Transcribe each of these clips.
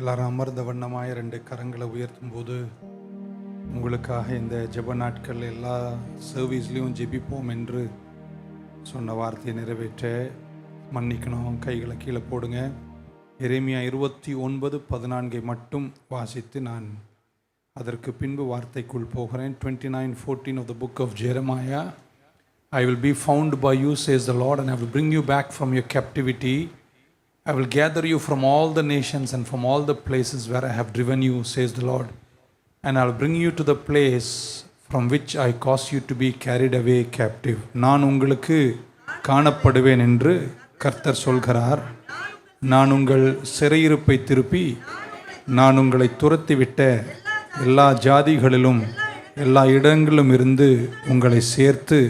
எல்லாரும் அமர்ந்த வண்ணமாய் 2 கரங்களை உயர்த்தும் போது உங்களுக்காக இந்த ஜெப நாட்கள் எல்லா சர்வீஸ்லையும் ஜெபிப்போம் என்று சொன்ன வார்த்தையை நிறைவேற்ற மன்னிக்கணும். கைகளை கீழே போடுங்க. எரேமியா 29:14 மட்டும் வாசித்து நான் அதற்கு பின்பு வார்த்தைக்குள் போகிறேன். 29:14 of the book of Jeremiah. I will be found by you, says the Lord, and I will bring you back from your captivity. I will gather you from all the nations and from all the places where I have driven you, says the Lord, and I will bring you to the place from which I caused you to be carried away captive. நான் உங்களுக்கு காணப்படுவேன் என்று கர்த்தர் சொல்கிறார். நான் உங்கள் சிறையிருப்பை திருப்பி நான் உங்களை துரத்திவிட்ட எல்லா ஜாதிகளிலும் எல்லா இடங்களிலும் இருந்து உங்களை சேர்த்து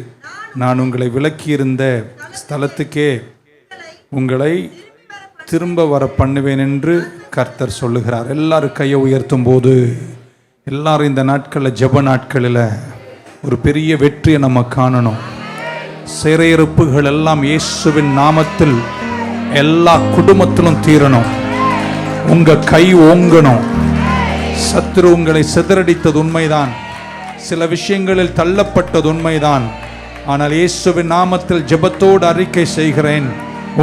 நான் உங்களை விலக்கியிருந்த ஸ்தலத்துக்கே உங்களை திரும்ப வர பண்ணுவேன் என்று கர்த்தர் சொல்லுகிறார். எல்லாரும் கையை உயர்த்தும் போது எல்லாரும் இந்த நாட்களில் ஜெப நாட்களில் ஒரு பெரிய வெற்றியை நம்ம காணணும். சிறையிருப்புகள் எல்லாம் இயேசுவின் நாமத்தில் எல்லா குடும்பத்திலும் தீரணும். உங்க கை ஓங்கணும். சத்துரு உங்களை சிதறடித்தது உண்மைதான், சில விஷயங்களில் தள்ளப்பட்டது உண்மைதான். ஆனால் இயேசுவின் நாமத்தில் ஜெபத்தோடு அறிக்கை செய்கிறேன்,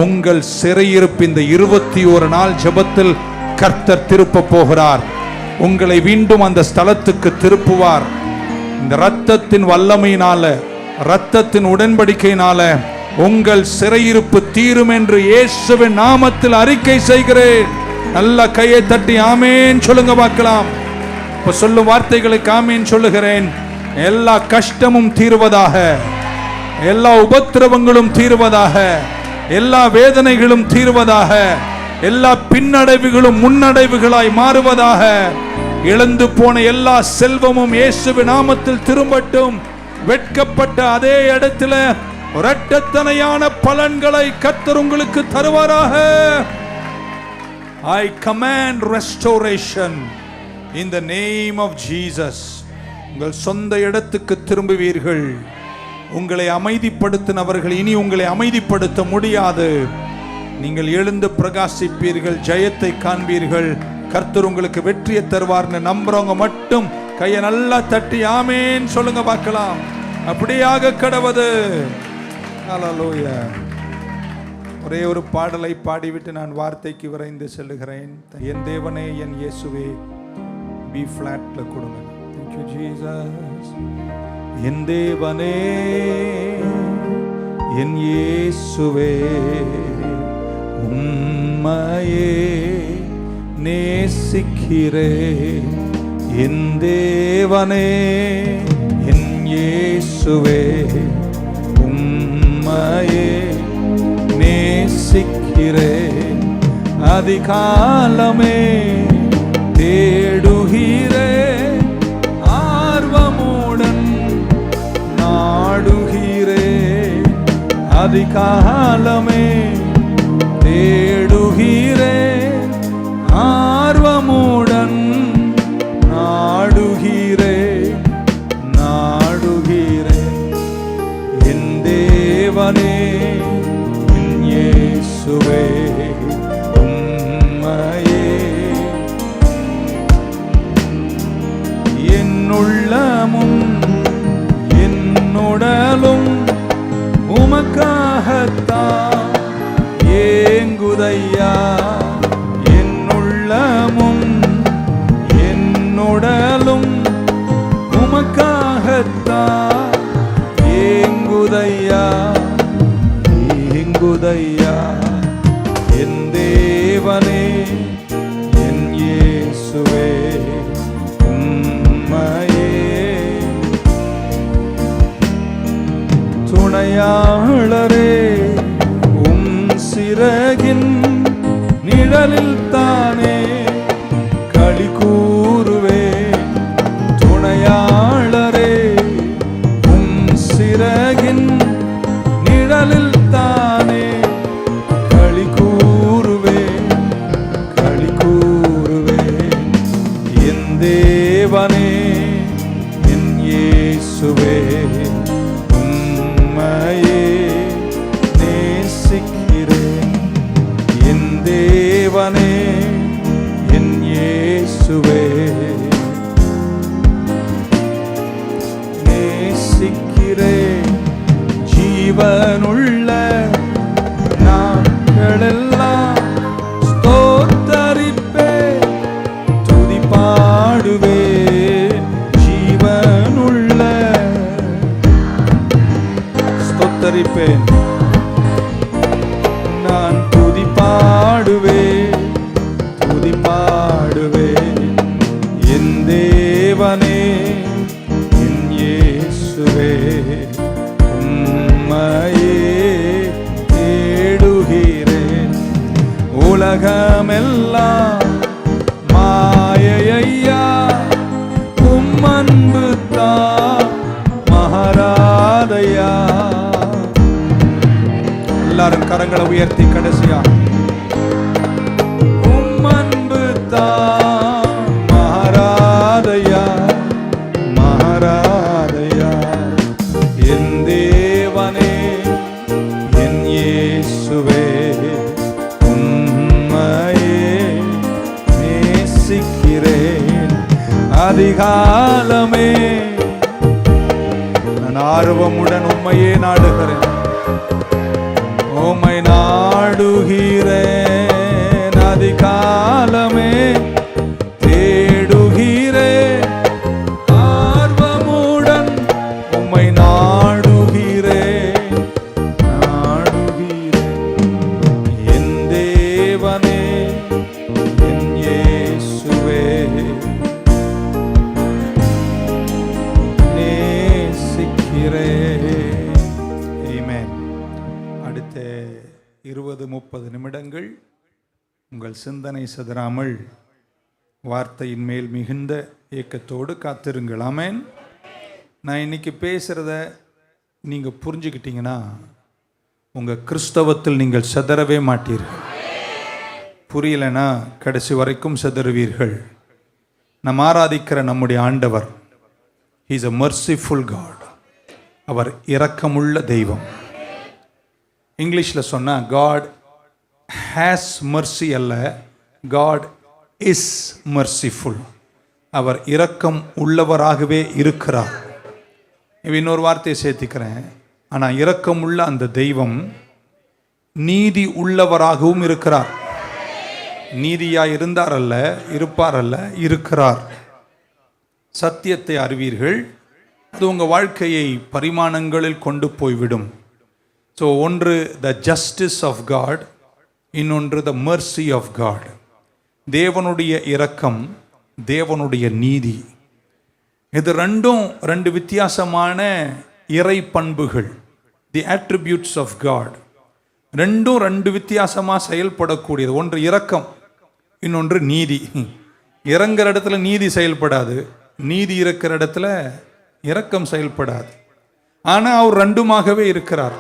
உங்கள் சிறையிருப்பு இந்த 21 நாள் ஜெபத்தில் கர்த்தர் திருப்ப போகிறார். உங்களை மீண்டும் அந்த ஸ்தலத்துக்கு திருப்புவார். இந்த இரத்தத்தின் வல்லமையினால, இரத்தத்தின் உடன்படிக்கையினால உங்கள் சிறையிருப்பு தீரும் என்று இயேசுவின் நாமத்தில் அறிக்கை செய்கிறேன். நல்ல கையை தட்டி ஆமேன் சொல்லுங்க பார்க்கலாம். இப்ப சொல்லும் வார்த்தைகளுக்கு ஆமேன் சொல்லுகிறேன். எல்லா கஷ்டமும் தீர்வதாக, எல்லா உபத்திரவங்களும் தீர்வதாக, எல்லா வேதனைகளும் தீர்வதாக, எல்லா பின்னடைவுகளும் முன்னடைவுகளாய் மாறுவதாக, இழந்து போன எல்லா செல்வமும் இயேசுவின் நாமத்தில் திரும்பட்டும். வெட்கப்பட்ட அதே இடத்துல இரட்டத்தனையான பலன்களை கர்த்தர் உங்களுக்கு தருவாராக. I command restoration in the name of Jesus. உங்கள் சொந்த இடத்துக்கு திரும்புவீர்கள். உங்களை அமைதிப்படுத்தினவர்கள் இனி உங்களை அமைதிப்படுத்த முடியாது. நீங்கள் எழுந்து பிரகாசிப்பீர்கள், ஜெயத்தை காண்பீர்கள். கர்த்தர் உங்களுக்கு வெற்றியை தருவார்னு நம்புறவங்க மட்டும் கையை நல்லா தட்டி ஆமேன் சொல்லுங்க பார்க்கலாம். அப்படியாக கடவது. ஹல்லேலூயா. ஒரே ஒரு பாடலை பாடிவிட்டு நான் வார்த்தைக்கு விரைந்து செல்லுகிறேன். என் தேவனே என் இயேசுவே, பி ஃபிளாட்ல கொடுங்க. Thank you Jesus. என் தேவனே என் இயேசுவே, உம்மையே நேசிக்கிறேன். என் தேவனே என் இயேசுவே, உம்மையே நேசிக்கிறேன். அதிகாலமே தேடுகிறேன், ஆர்வமுடன் நாடுகிறேன். அதிகாலமே தேடுகிறேன், ஆர்வமுடன் நாடுகிறேன். என் தேவனே என் இயேசுவே, உம்மையே என் உள்ளமும் என் உடலும் உமக்காகத்தான் ஏங்குதையா. என் உள்ளமும் என் உடலும் உமக்காகத்தான் ஏங்குதையா, ஏங்குதையா. என் தேவனே என் இயேசுவே, உம்மையே துணையாளரே, உம் சிறகின் நிழலில் தானே களி கூறுவேன். துணையாளரே, உம் சிறகின் நிழலில் தானே களி கூறுவேன், களி கூறுவேன். என் தேவனே என் இயேசுவே, உம்மையே நேசிக்கிறேன். என் தேவனே என் ஜீவனுள்ள நாட்களெல்லாம் ஸ்தோத்தரிப்பேன், துதி பாடுவேன். ஜீவனுள்ள ஸ்தோத்தரிப்பேன், நான் துதி பாடுவேன், துதி பாடுவேன். என் தேவனே, என் இயேசுவே, உம்மையே தேடுகிறேன். உலகமெல்லாம் மாயையா, உம் அன்பு தான் மகாராதையா. எல்லாரும் கரங்களை உயர்த்தி கடைசியா, உம் அன்பு தான் மகாராதையா, மகாராதையா. என் தேவனே, என் இயேசுவே, உம்மையே நேசிக்கிறேன். அதிகாலமே நான் ஆர்வமுடன் உம்மையே நாடுகிறேன், உம்மை நாடுகிறேன். அதிகாலமே தேடுகிறேன், ஆர்வமுடன் உம்மை நாடுகிறேன், நாடுகிறேன். என் தேவனே, என் இயேசுவே, நேசிக்கிறேன். ஆமென். அடுத்த 20-30 நிமிடங்கள் உங்கள் சிந்தனை சிதறாமல் வார்த்தையின் மேல் மிகுந்த ஏக்கத்தோடு காத்திருங்கள். ஆமென். நான் இன்னைக்கு பேசுகிறத நீங்கள் புரிஞ்சுக்கிட்டீங்கன்னா உங்கள் கிறிஸ்தவத்தில் நீங்கள் சிதறவே மாட்டீர்கள். புரியலைன்னா கடைசி வரைக்கும் சிதறுவீர்கள். நாம் ஆராதிக்கிற நம்முடைய ஆண்டவர், He is a merciful God. அவர் இரக்கமுள்ள தெய்வம். இங்கிலீஷில் சொன்னால் God has mercy அல்ல, God is merciful. அவர் இரக்கம் உள்ளவராகவே இருக்கிறார். இன்னொரு வார்த்தையை சேர்த்துக்கிறேன். ஆனால் இரக்கமுள்ள அந்த தெய்வம் நீதி உள்ளவராகவும் இருக்கிறார். நீதியாய் இருந்தார் அல்ல, இருப்பார் அல்ல, இருக்கிறார். சத்தியத்தை அறிவீர்கள், அது உங்கள் வாழ்க்கையை பரிமாணங்களில் கொண்டு போய்விடும். ஸோ ஒன்று த ஜஸ்டிஸ் ஆஃப் காட், இன்னொன்று த மர்சி ஆஃப் காட். தேவனுடைய இரக்கம், தேவனுடைய நீதி. இது ரெண்டு வித்தியாசமான இறை பண்புகள், தி அட்ரிபியூட்ஸ் ஆஃப் காட். ரெண்டு வித்தியாசமாக செயல்படக்கூடியது. ஒன்று இரக்கம், இன்னொன்று நீதி. இறங்குற இடத்துல நீதி செயல்படாது, நீதி இருக்கிற இடத்துல இரக்கம் செயல்படாது. ஆனால் அவர் ரெண்டுமாகவே இருக்கிறார்.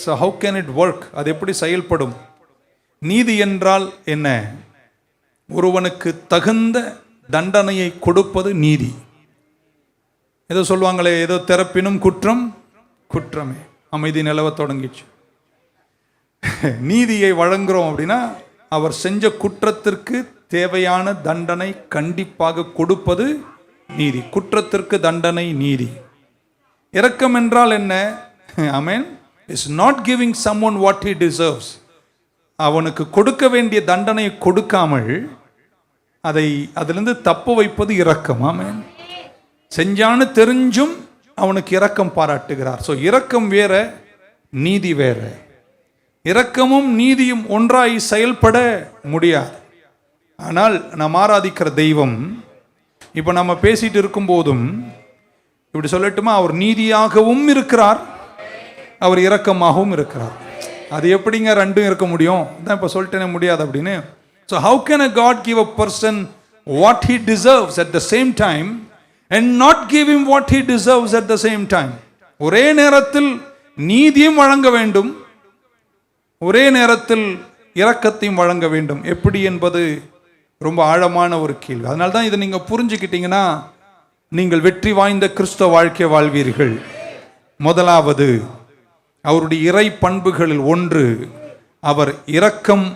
So how can it work? அது எப்படி செயல்படும்? நீதி என்றால் என்ன? ஒருவனுக்கு தகுந்த தண்டனையை கொடுப்பது நீதி. ஏதோ சொல்லுவாங்களே, ஏதோ திறப்பினும் குற்றம் குற்றமே. அமைதி நிலவ தொடங்கிச்சு. நீதியை வழங்குறோம் அப்படின்னா அவர் செஞ்ச குற்றத்திற்கு தேவையான தண்டனை கண்டிப்பாக கொடுப்பது நீதி. குற்றத்திற்கு தண்டனை நீதி. இரக்கம் என்றால் என்ன? Amen. Is not giving someone what he deserves. அவனுக்கு கொடுக்க வேண்டிய தண்டனையை கொடுக்காமல் அதிலிருந்து தப்பு வைப்பது இரக்கம். ஆமென். செஞ்சான்னு தெரிஞ்சும் அவனுக்கு இரக்கம் பாராட்டுகிறார். ஸோ இரக்கம் வேற, நீதி வேற. இரக்கமும் நீதியும் ஒன்றாய் செயல்பட முடியாது. ஆனால் நாம் ஆராதிக்கிற தெய்வம், இப்போ நம்ம பேசிட்டு இருக்கும் போதும் இப்படி சொல்லட்டுமா, அவர் நீதியாகவும் இருக்கிறார், அவர் இரக்கமாகவும் இருக்கிறார். அது எப்படிங்க ரெண்டும் இருக்க முடியும்? தான் இப்போ சொல்லிட்டேனே முடியாது அப்படின்னு. So how can a God give a person what he deserves at the same time and not give him what he deserves at the same time? ஒரே நேரத்தில் நீதியும் வழங்க வேண்டும், ஒரே நேரத்தில் இரக்கத்தையும் வழங்க வேண்டும். எப்படி என்பது ரொம்ப ஆழமான ஒரு கேள்வி. அதனால தான் இதை நீங்கள் புரிஞ்சுக்கிட்டீங்கன்னா நீங்கள் வெற்றி வாய்ந்த கிறிஸ்தவ வாழ்க்கை வாழ்வீர்கள். முதலாவது, அவருடைய இறை பண்புகளில் ஒன்று, அவர் இரக்கம்,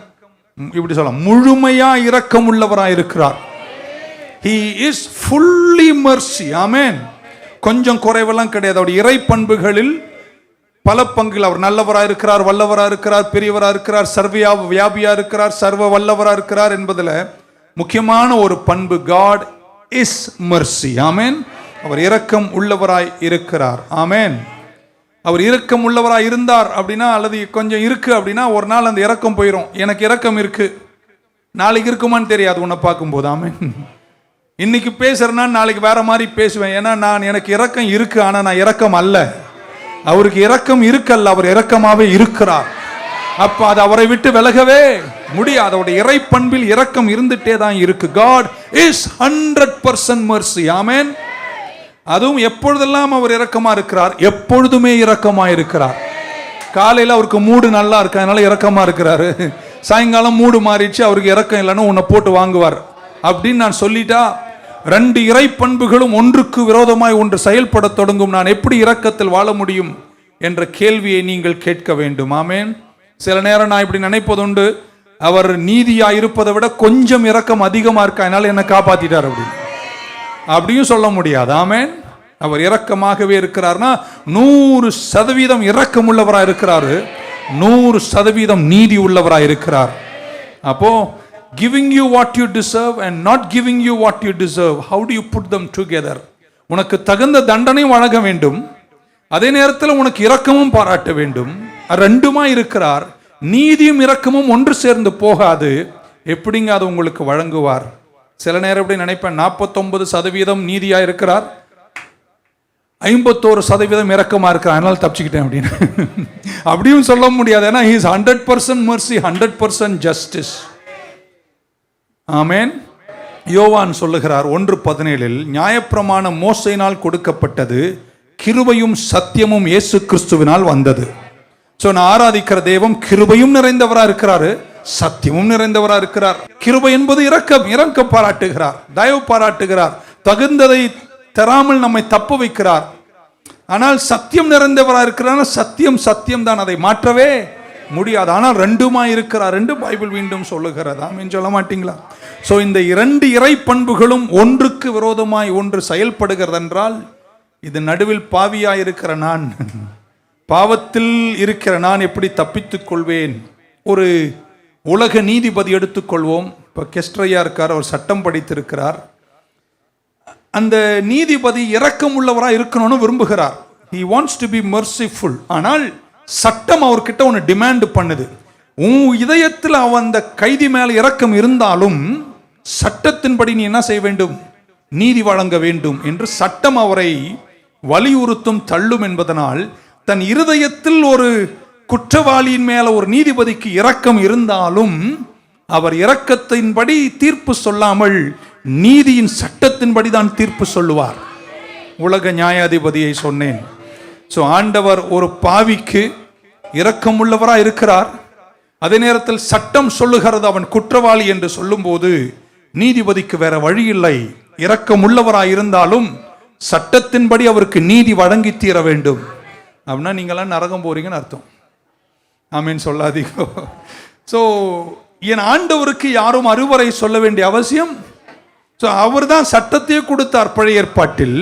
இப்படி சொல்லலாம், முழுமையா இரக்கம் உள்ளவராக இருக்கிறார். He is fully mercy. Amen. கொஞ்சம் குறைவெல்லாம் கிடையாது. அவருடைய இறை பண்புகளில் பல பங்குகள். அவர் நல்லவராக இருக்கிறார், வல்லவராக இருக்கிறார், பெரியவராக இருக்கிறார், சர்வ வியாபியா இருக்கிறார், சர்வ வல்லவராக இருக்கிறார் என்பதில் முக்கியமான ஒரு பண்பு God is mercy. ஆமென். அவர் இரக்கம் உள்ளவராய் இருக்கிறார். ஆமென். அவர் இரக்கம் உள்ளவராய் இருந்தார் அப்படின்னா, அல்லது கொஞ்சம் இருக்கு அப்படின்னா, ஒரு நாள் அந்த இரக்கம் போயிடும். எனக்கு இரக்கம் இருக்கு, நாளைக்கு இருக்குமான்னு தெரியாது உன்னை பார்க்கும்போது. ஆமென். இன்னைக்கு பேசுறேன்னா நாளைக்கு வேற மாதிரி பேசுவேன். ஏன்னா எனக்கு இரக்கம் இருக்கு, ஆனா நான் இரக்கம் அல்ல. அவருக்கு இரக்கம் இருக்கல்ல, அவர் இரக்கமாவே இருக்கிறார். அப்ப அது அவரை விட்டு விலகவே முடியாது. அவருடைய இறை பண்பில் இரக்கம் இருந்துட்டே தான் இருக்கு. God is 100% mercy. ஆமென். அதுவும் எப்பொழுதெல்லாம் அவர் இரக்கமா இருக்கிறார், எப்பொழுதுமே இரக்கமா இருக்கிறார். காலையில் அவருக்கு மூடு நல்லா இருக்கு, அதனால இரக்கமா இருக்கிறாரு. சாயங்காலம் மூடு மாறிடுச்சு, அவருக்கு இரக்கம் இல்லைன்னு உன்னை போட்டு வாங்குவார் அப்படின்னு நான் சொல்லிட்டா, ரெண்டு இறை பண்புகளும் ஒன்றுக்கு விரோதமாய் ஒன்று செயல்பட தொடங்கும். நான் எப்படி இரக்கத்தில் வாழ முடியும் என்ற கேள்வியை நீங்கள் கேட்க வேண்டும். ஆமென். சில நேரம் நான் இப்படி நினைப்பதுண்டு, அவர் நீதியா இருப்பதை விட கொஞ்சம் இரக்கம் அதிகமா இருக்கா, அதனால என்னை காப்பாத்திட்டார் அப்படியும் சொல்ல முடியாது. ஆமென். அவர் இரக்கமாகவே இருக்கிறார்னா 100% இரக்கம் உள்ளவராக இருக்கிறாரு, 100% நீதி உள்ளவராக இருக்கிறார். அப்போ giving you what you deserve and not giving you what you deserve, how do you put them together? உனக்கு தகுந்த தண்டனை வழங்க வேண்டும், அதே நேரத்தில் உனக்கு இரக்கமும் பாராட்ட வேண்டும். ரெண்டுமா இருக்கிறார். நீதியும் இரக்கமும் ஒன்று சேர்ந்து போகாது. எப்படிங்க அது உங்களுக்கு வழங்குவார்? சில நேரம் எப்படி நினைப்பேன், 49% நீதியா இருக்கிறார், 51% இரக்கமா இருக்கிறார், அதனால தப்பிச்சுக்கிட்டேன் அப்படின்னு. அப்படியும் சொல்ல முடியாது. ஏன்னா he is 100% mercy, 100% justice. ஆமென். யோவான் சொல்லுகிறார் 1:17, நியாயப்பிரமாணம் மோசேயினால் கொடுக்கப்பட்டது, கிருபையும் சத்தியமும் இயேசு கிறிஸ்துவினால் வந்தது. சோ நான் ஆராதிக்கிற தெய்வம் கிருபையும் நிறைந்தவரா இருக்கிறாரு, சத்தியமும் நிறைந்தவரா இருக்கிறார். கிருபை என்பது இரக்கம் பாராட்டுகிறார், தயவு பாராட்டுகிறார், தகுந்ததை தராமல் நம்மை தப்பு வைக்கிறார். ஆனால் சத்தியம் நிறைந்தவரா இருக்கிறார். சத்தியம் தான், அதை மாற்றவே முடியாது. ஆனால் ரெண்டுமா இருக்கிறார். ரெண்டு பைபிள் மீண்டும் சொல்லுகிறது. ஆமென் சொல்ல மாட்டீங்களா? சோ இந்த இரண்டு இறை பண்புகளும் ஒன்றுக்கு விரோதமாய் ஒன்று செயல்படுகிறது என்றால், இது நடுவில் பாவியாய் இருக்கிற நான், பாவத்தில் இருக்கிற நான் எப்படி தப்பித்துக் கொள்வேன்? ஒரு உலக நீதிபதி எடுத்துக்கொள்வோம். இப்போ கெஸ்ட்ரையா இருக்கார், அவர் சட்டம் படித்திருக்கிறார். அந்த நீதிபதி இரக்கம் உள்ளவராக இருக்கணும்னு விரும்புகிறார். he wants to be merciful. ஆனால் சட்டம் அவர்கிட்ட ஒன்று டிமாண்ட் பண்ணுது. உன் இதயத்தில் அந்த கைதி மேல இரக்கம் இருந்தாலும் சட்டத்தின்படி நீ என்ன செய்ய வேண்டும்? நீதி வழங்க வேண்டும் என்று சட்டம் அவரை வலியுறுத்தும், தள்ளும் என்பதனால் தன் இருதயத்தில் ஒரு குற்றவாளியின் மேல ஒரு நீதிபதிக்கு இரக்கம் இருந்தாலும் அவர் இரக்கத்தின்படி தீர்ப்பு சொல்லாமல் நீதியின் சட்டத்தின்படி தான் தீர்ப்பு சொல்லுவார். உலக நியாயாதிபதியை சொன்னேன். சோ ஆண்டவர் ஒரு பாவிக்கு இரக்கம் உள்ளவராக இருக்கிறார். அதே நேரத்தில் சட்டம் சொல்லுகிறது அவன் குற்றவாளி என்று சொல்லும்போது நீதிபதிக்கு வேற வழி இல்லை. இரக்கம் உள்ளவராக இருந்தாலும் சட்டத்தின்படி அவருக்கு நீதி வழங்கி தீர வேண்டும். அப்படின்னா நீங்களாம் நரகம் போறீங்கன்னு அர்த்தம். ஆமீன் சொல்லாதீங்க. ஸோ என் ஆண்டவருக்கு யாரும் அறிவுரை சொல்ல வேண்டிய அவசியம். ஸோ அவர் தான் சட்டத்தையே கொடுத்தார் பழைய ஏற்பாட்டில்.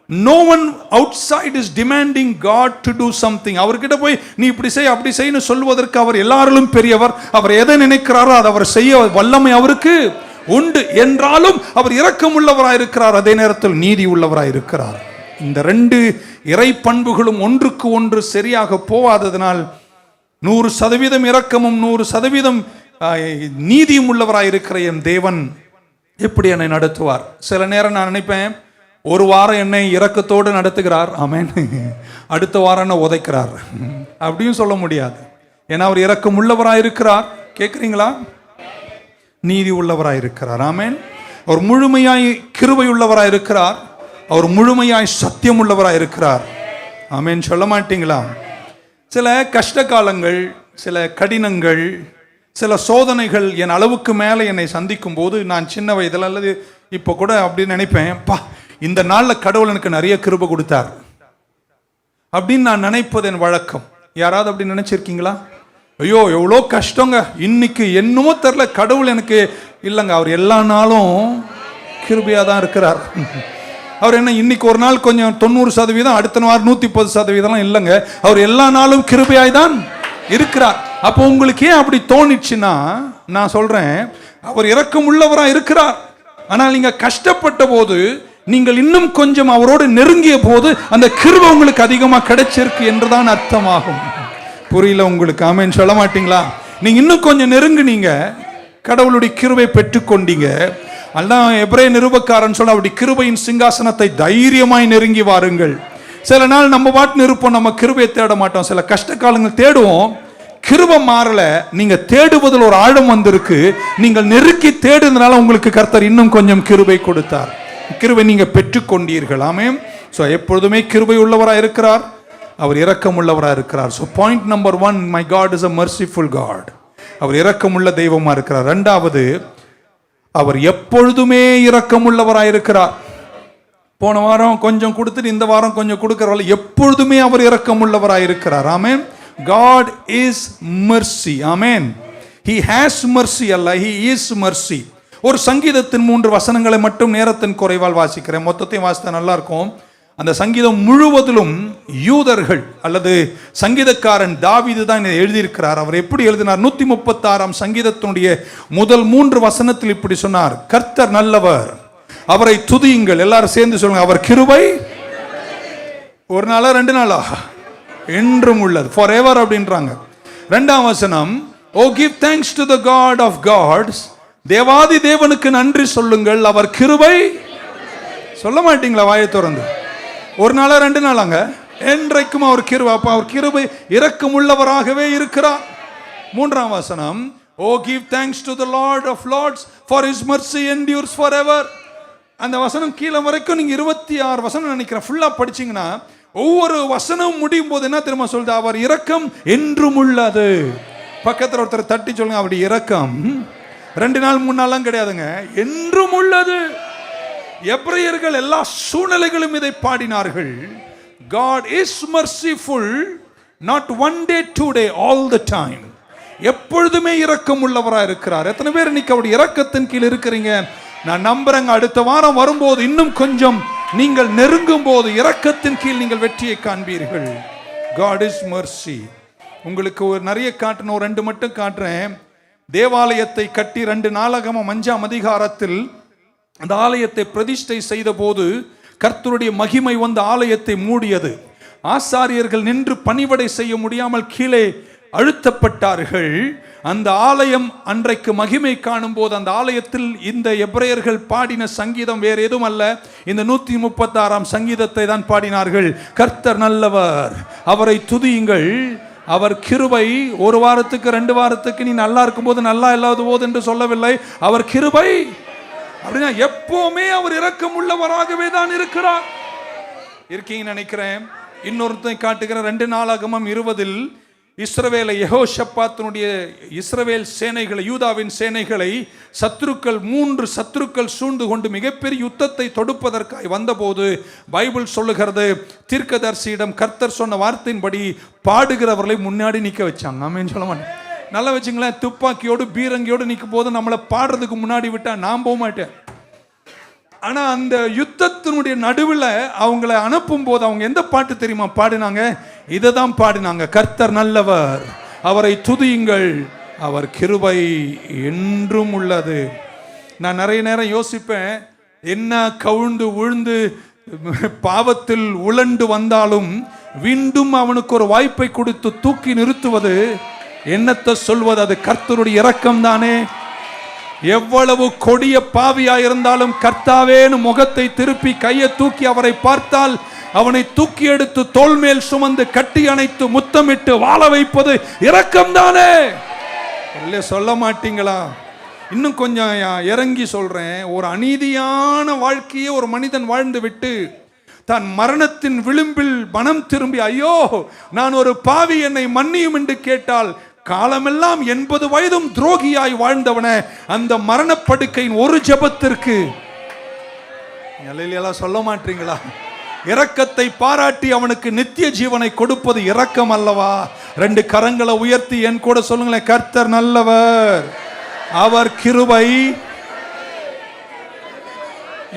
No one outside is demanding God to do something. அவர்கிட்ட போய் நீ இப்படி செய் அப்படி செய்யு சொல்வதற்கு அவர் எல்லாரிலும் பெரியவர். அவர் எதை நினைக்கிறாரோ அதை அவர் செய்ய வல்லமை அவருக்கு உண்டு. என்றாலும் அவர் இரக்கம் உள்ளவராய் இருக்கிறார், அதே நேரத்தில் நீதி உள்ளவராய் இருக்கிறார். இந்த ரெண்டு இறை பண்புகளும் ஒன்றுக்கு ஒன்று சரியாக போவாததனால் 100% இரக்கமும் 100% நீதியும் உள்ளவராய் இருக்கிற என் தேவன் எப்படி என்னை நடத்துவார்? சில நேரம் நான் நினைப்பேன், ஒரு வாரம் என்னை இரக்கத்தோடு நடத்துகிறார், ஆமென், அடுத்த வாரம் என்ன உதைக்கிறார் அப்படியும் சொல்ல முடியாது. ஏன்னா அவர் இரக்கம் உள்ளவராய் இருக்கிறார். கேட்குறீங்களா? நீதி உள்ளவராய் இருக்கிறார், ஆமென். அவர் முழுமையாய் கிருபை உள்ளவராய் இருக்கிறார், அவர் முழுமையாய் சத்தியம் உள்ளவராய் இருக்கிறார், ஆமென். சொல்ல மாட்டீங்களா? சில கஷ்ட காலங்கள், சில கடினங்கள், சில சோதனைகள் என் அளவுக்கு மேலே என்னை சந்திக்கும் போது நான் சின்ன வயதில் அல்லது இப்போ கூட அப்படின்னு நினைப்பேன், பா இந்த நாளில் கடவுள் எனக்கு நிறைய கிருபை கொடுத்தார் அப்படின்னு நான் நினைப்பது என் வழக்கம். யாராவது அப்படி நினைச்சிருக்கீங்களா? ஐயோ எவ்வளோ கஷ்டங்க, இன்னைக்கு என்னமோ தெரில கடவுள் எனக்கு இல்லைங்க, அவர் எல்லா நாளும் கிருபையாக தான் இருக்கிறார். அவர் என்ன இன்னைக்கு ஒரு நாள் கொஞ்சம் 90%, அடுத்த நாள் 110% இல்லைங்க. அவர் எல்லா நாளும் கிருபையாய் தான் இருக்கிறார். அப்போ உங்களுக்கு ஏன் அப்படி தோணிச்சுன்னா, நான் சொல்றேன், அவர் இரக்கம் உள்ளவரா இருக்கிறார். ஆனால் நீங்க கஷ்டப்பட்ட போது, நீங்கள் இன்னும் கொஞ்சம் அவரோடு நெருங்கிய போது அந்த கிருபை உங்களுக்கு அதிகமாக கிடைச்சிருக்கு என்றுதான் அர்த்தமாகும். புரியல உங்களுக்கு? ஆமென் சொல்ல மாட்டீங்களா? நீங்க இன்னும் கொஞ்சம் நெருங்குனீங்க, கடவுளுடைய கிருபை பெற்றுக்கொண்டீங்க. அதான் எபிரேய நிருபக்காரன் சொல்ல, அப்படி கிருபையின் சிங்காசனத்தை தைரியமாய் நெருங்கி வாருங்கள். சில நாள் நம்ம பாட்டு இருப்போம், நம்ம கிருபையை தேட மாட்டோம். சில கஷ்ட காலங்கள் தேடுவோம், கிருபை மாறல. நீங்க தேடுவதில் ஒரு ஆழம் வந்திருக்கு. நீங்கள் நெருக்கி தேடுறதுனால உங்களுக்கு கர்த்தர் இன்னும் கொஞ்சம் கிருபை கொடுத்தார். கிருபை நீங்க பெற்றுக்கொண்டீர்கள். ஆமென். சோ எப்பொழுதுமே கிருபை உள்ளவராக இருக்கிறார், அவர் இரக்கம் உள்ளவராக இருக்கிறார். So point number 1, my God is a merciful God. அவர் இரக்கமுள்ள தெய்வமா இருக்கிறார். ரெண்டாவது, அவர் எப்பொழுதுமே இரக்கமுள்ளவராக இருக்கிறார். போன வாரம் கொஞ்சம் கொடுத்துட்டு இந்த வாரம் கொஞ்சம் கொடுக்கறவங்க, எப்பொழுதுமே அவர் இரக்கமுள்ளவராக இருக்கிறார். Amen. God is mercy. Amen. He has mercy அல்ல, ஹி இஸ் மர்சி. ஒரு சங்கீதத்தின் 3 வசனங்களை மட்டும் நேரத்தின் குறைவால் வாசிக்கிறேன். மொத்தத்தையும் வாசித்தா நல்லா இருக்கும். அந்த சங்கீதம் முழுவதிலும் யூதர்கள் அல்லது சங்கீதக்காரன் தாவீது தான் இதை எழுதியிருக்கிறார். அவர் எப்படி எழுதினார்? 136ஆம் சங்கீதத்தினுடைய முதல் 3 வசனத்தில் இப்படி சொன்னார், கர்த்தர் நல்லவர், அவரை துதியுங்கள். எல்லாரும் சேர்ந்து சொல்லுங்க, அவர் கிருபை ஒரு நாளா 2 நாளா என்றும் உள்ளது, ஃபார் எவர் அப்படின்றாங்க. 2ஆம் வசனம், O give thanks to the God of gods, தேவாதி தேவனுக்கு நன்றி சொல்லுங்கள், அவர் கிருபை. சொல்ல மாட்டீங்களா வாயை திறந்து? ஒரு நாளா 2 நாளாங்க, என்றைக்கும் அவர் கிருபை. அப்ப அவர் கிருபை இரக்கம் உள்ளவராகவே இருக்கிறார். 3ஆம் வசனம், O give thanks to the Lord of lords, for his mercy endures forever. அந்த வசனம் கீழே வரைக்கும் நீங்க 26 வசனம் நினைக்கிறேன் ஃபுல்லா படிச்சீங்கன்னா, ஒவ்வொரு வசனம் முடியும் போது என்ன தெரியுமா சொல்லுது? அவர் இரக்கம் என்றும் உள்ளது. பக்கத்தில் ஒருத்தர் தட்டி சொல்லுங்க, அவருடைய இரக்கம் 2 நாள் 3 நாள்லாம் கிடையாதுங்க, என்றும் உள்ளது. எபிரேயர்கள் எல்லா சூழ்நிலைகளும் இதை பாடினார்கள். God is merciful, not one day, 2 day, all the time. எப்பொழுதுமே இரக்கம் உள்ளவராக இருக்கிறார். எத்தனை பேர் இன்னைக்கு அவருடைய இரக்கத்தின் கீழ் இருக்கிறீங்க? நான் நம்புறேங்க, அடுத்த வாரம் வரும்போது இன்னும் கொஞ்சம் நீங்கள் நெருங்கும் போது இரக்கத்தின் கீழ் நீங்கள் வெற்றியை காண்பீர்கள். God is mercy. உங்களுக்கு ஒரு நிறைய காட்டணும், ஒரு 2 மட்டும் காட்டுறேன். தேவாலயத்தை கட்டி 2 நாளாகமம் 5ஆம் அதிகாரத்தில் அந்த ஆலயத்தை பிரதிஷ்டை செய்த போது கர்த்தருடைய மகிமை வந்து ஆலயத்தை மூடியது. ஆசாரியர்கள் நின்று பணிவடை செய்ய முடியாமல் கீழே அழுத்தப்பட்டார்கள். அந்த ஆலயம் அன்றைக்கு மகிமை காணும் போது அந்த ஆலயத்தில் இந்த எபிரேயர்கள் பாடின சங்கீதம் வேறு எதுவும் அல்ல, இந்த 136ஆம் சங்கீதத்தை தான் பாடினார்கள். கர்த்தர் நல்லவர், அவரை துதியுங்கள், அவர் கிருபை. ஒரு வாரத்துக்கு 2 வாரத்துக்கு நீ நல்லா இருக்கும் போது நல்லா இல்லாத போது என்று சொல்லவில்லை, அவர் கிருபை அப்படின்னா எப்பவுமே அவர் இரக்கம் உள்ளவராகவே தான் இருக்கிறார். இருக்கீங்கன்னு நினைக்கிறேன். இன்னொருத்தை காட்டுகிற 2 நாளாகமம் 20 இஸ்ரவேலை, யெகோஷாபாத்தினுடைய இஸ்ரவேல் சேனைகளை, யூதாவின் சேனைகளை சத்துருக்கள் 3 சத்துருக்கள் சூழ்ந்து கொண்டு மிகப்பெரிய யுத்தத்தை தொடுப்பதற்காக வந்தபோது பைபிள் சொல்லுகிறது, தீர்க்கதரிசியிடம் கர்த்தர் சொன்ன வார்த்தையின்படி பாடுகிறவர்களை முன்னாடி நிற்க வச்சாங்க. ஆமென் சொல்ல மாட்டேன். நல்லா வச்சுங்களேன், துப்பாக்கியோடு பீரங்கியோடு நிற்கும் போது நம்மளை பாடுறதுக்கு முன்னாடி விட்டா நான் போக மாட்டேன். ஆனா அந்த யுத்தத்தினுடைய நடுவில் அவங்களை அனுப்பும் போது அவங்க எந்த பாட்டு தெரியுமா பாடினாங்க? இதை தான் பாடினாங்க, கர்த்தர் நல்லவர், அவரை துதியுங்கள், அவர் கிருபை என்றும் உள்ளது. நான் நிறைய நேரம் யோசிப்பேன், என்ன கவுழ்ந்து விழுந்து பாவத்தில் உழண்டு வந்தாலும் மீண்டும் அவனுக்கு ஒரு வாய்ப்பை கொடுத்து தூக்கி நிறுத்துவது, என்னத்தை சொல்வது, அது கர்த்தருடைய இரக்கம் தானே. எவ்வளவு கொடிய பாவியாயிருந்தாலும் கர்த்தாவேன்னு முகத்தை திருப்பி கையை தூக்கி அவரை பார்த்தால் அவனை தூக்கி எடுத்து தோள் மேல் சுமந்து கட்டி அணைத்து முத்தமிட்டு வாழ வைப்பது இரக்கம் தானே. சொல்ல மாட்டீங்களா? இன்னும் கொஞ்சம் இறங்கி சொல்றேன். ஒரு அநீதியான வாழ்க்கையை ஒரு மனிதன் வாழ்ந்து விட்டு தான் மரணத்தின் விளிம்பில் மனம் திரும்பி, ஐயோ நான் ஒரு பாவி, என்னை மன்னியும் என்று கேட்டால், காலமெல்லாம் 80 வயதும் துரோகியாய் வாழ்ந்தவன அந்த மரணப்படுக்கையின் ஒரு ஜெபத்திற்கு எல்லாம் சொல்ல மாட்டீங்களா? இரக்கத்தை பாராட்டி அவனுக்கு நித்திய ஜீவனை கொடுப்பது இரக்கம் அல்லவா? 2 கரங்களை உயர்த்தி என் கூட சொல்லுங்களேன், கர்த்தர் நல்லவர், அவர் கிருபை.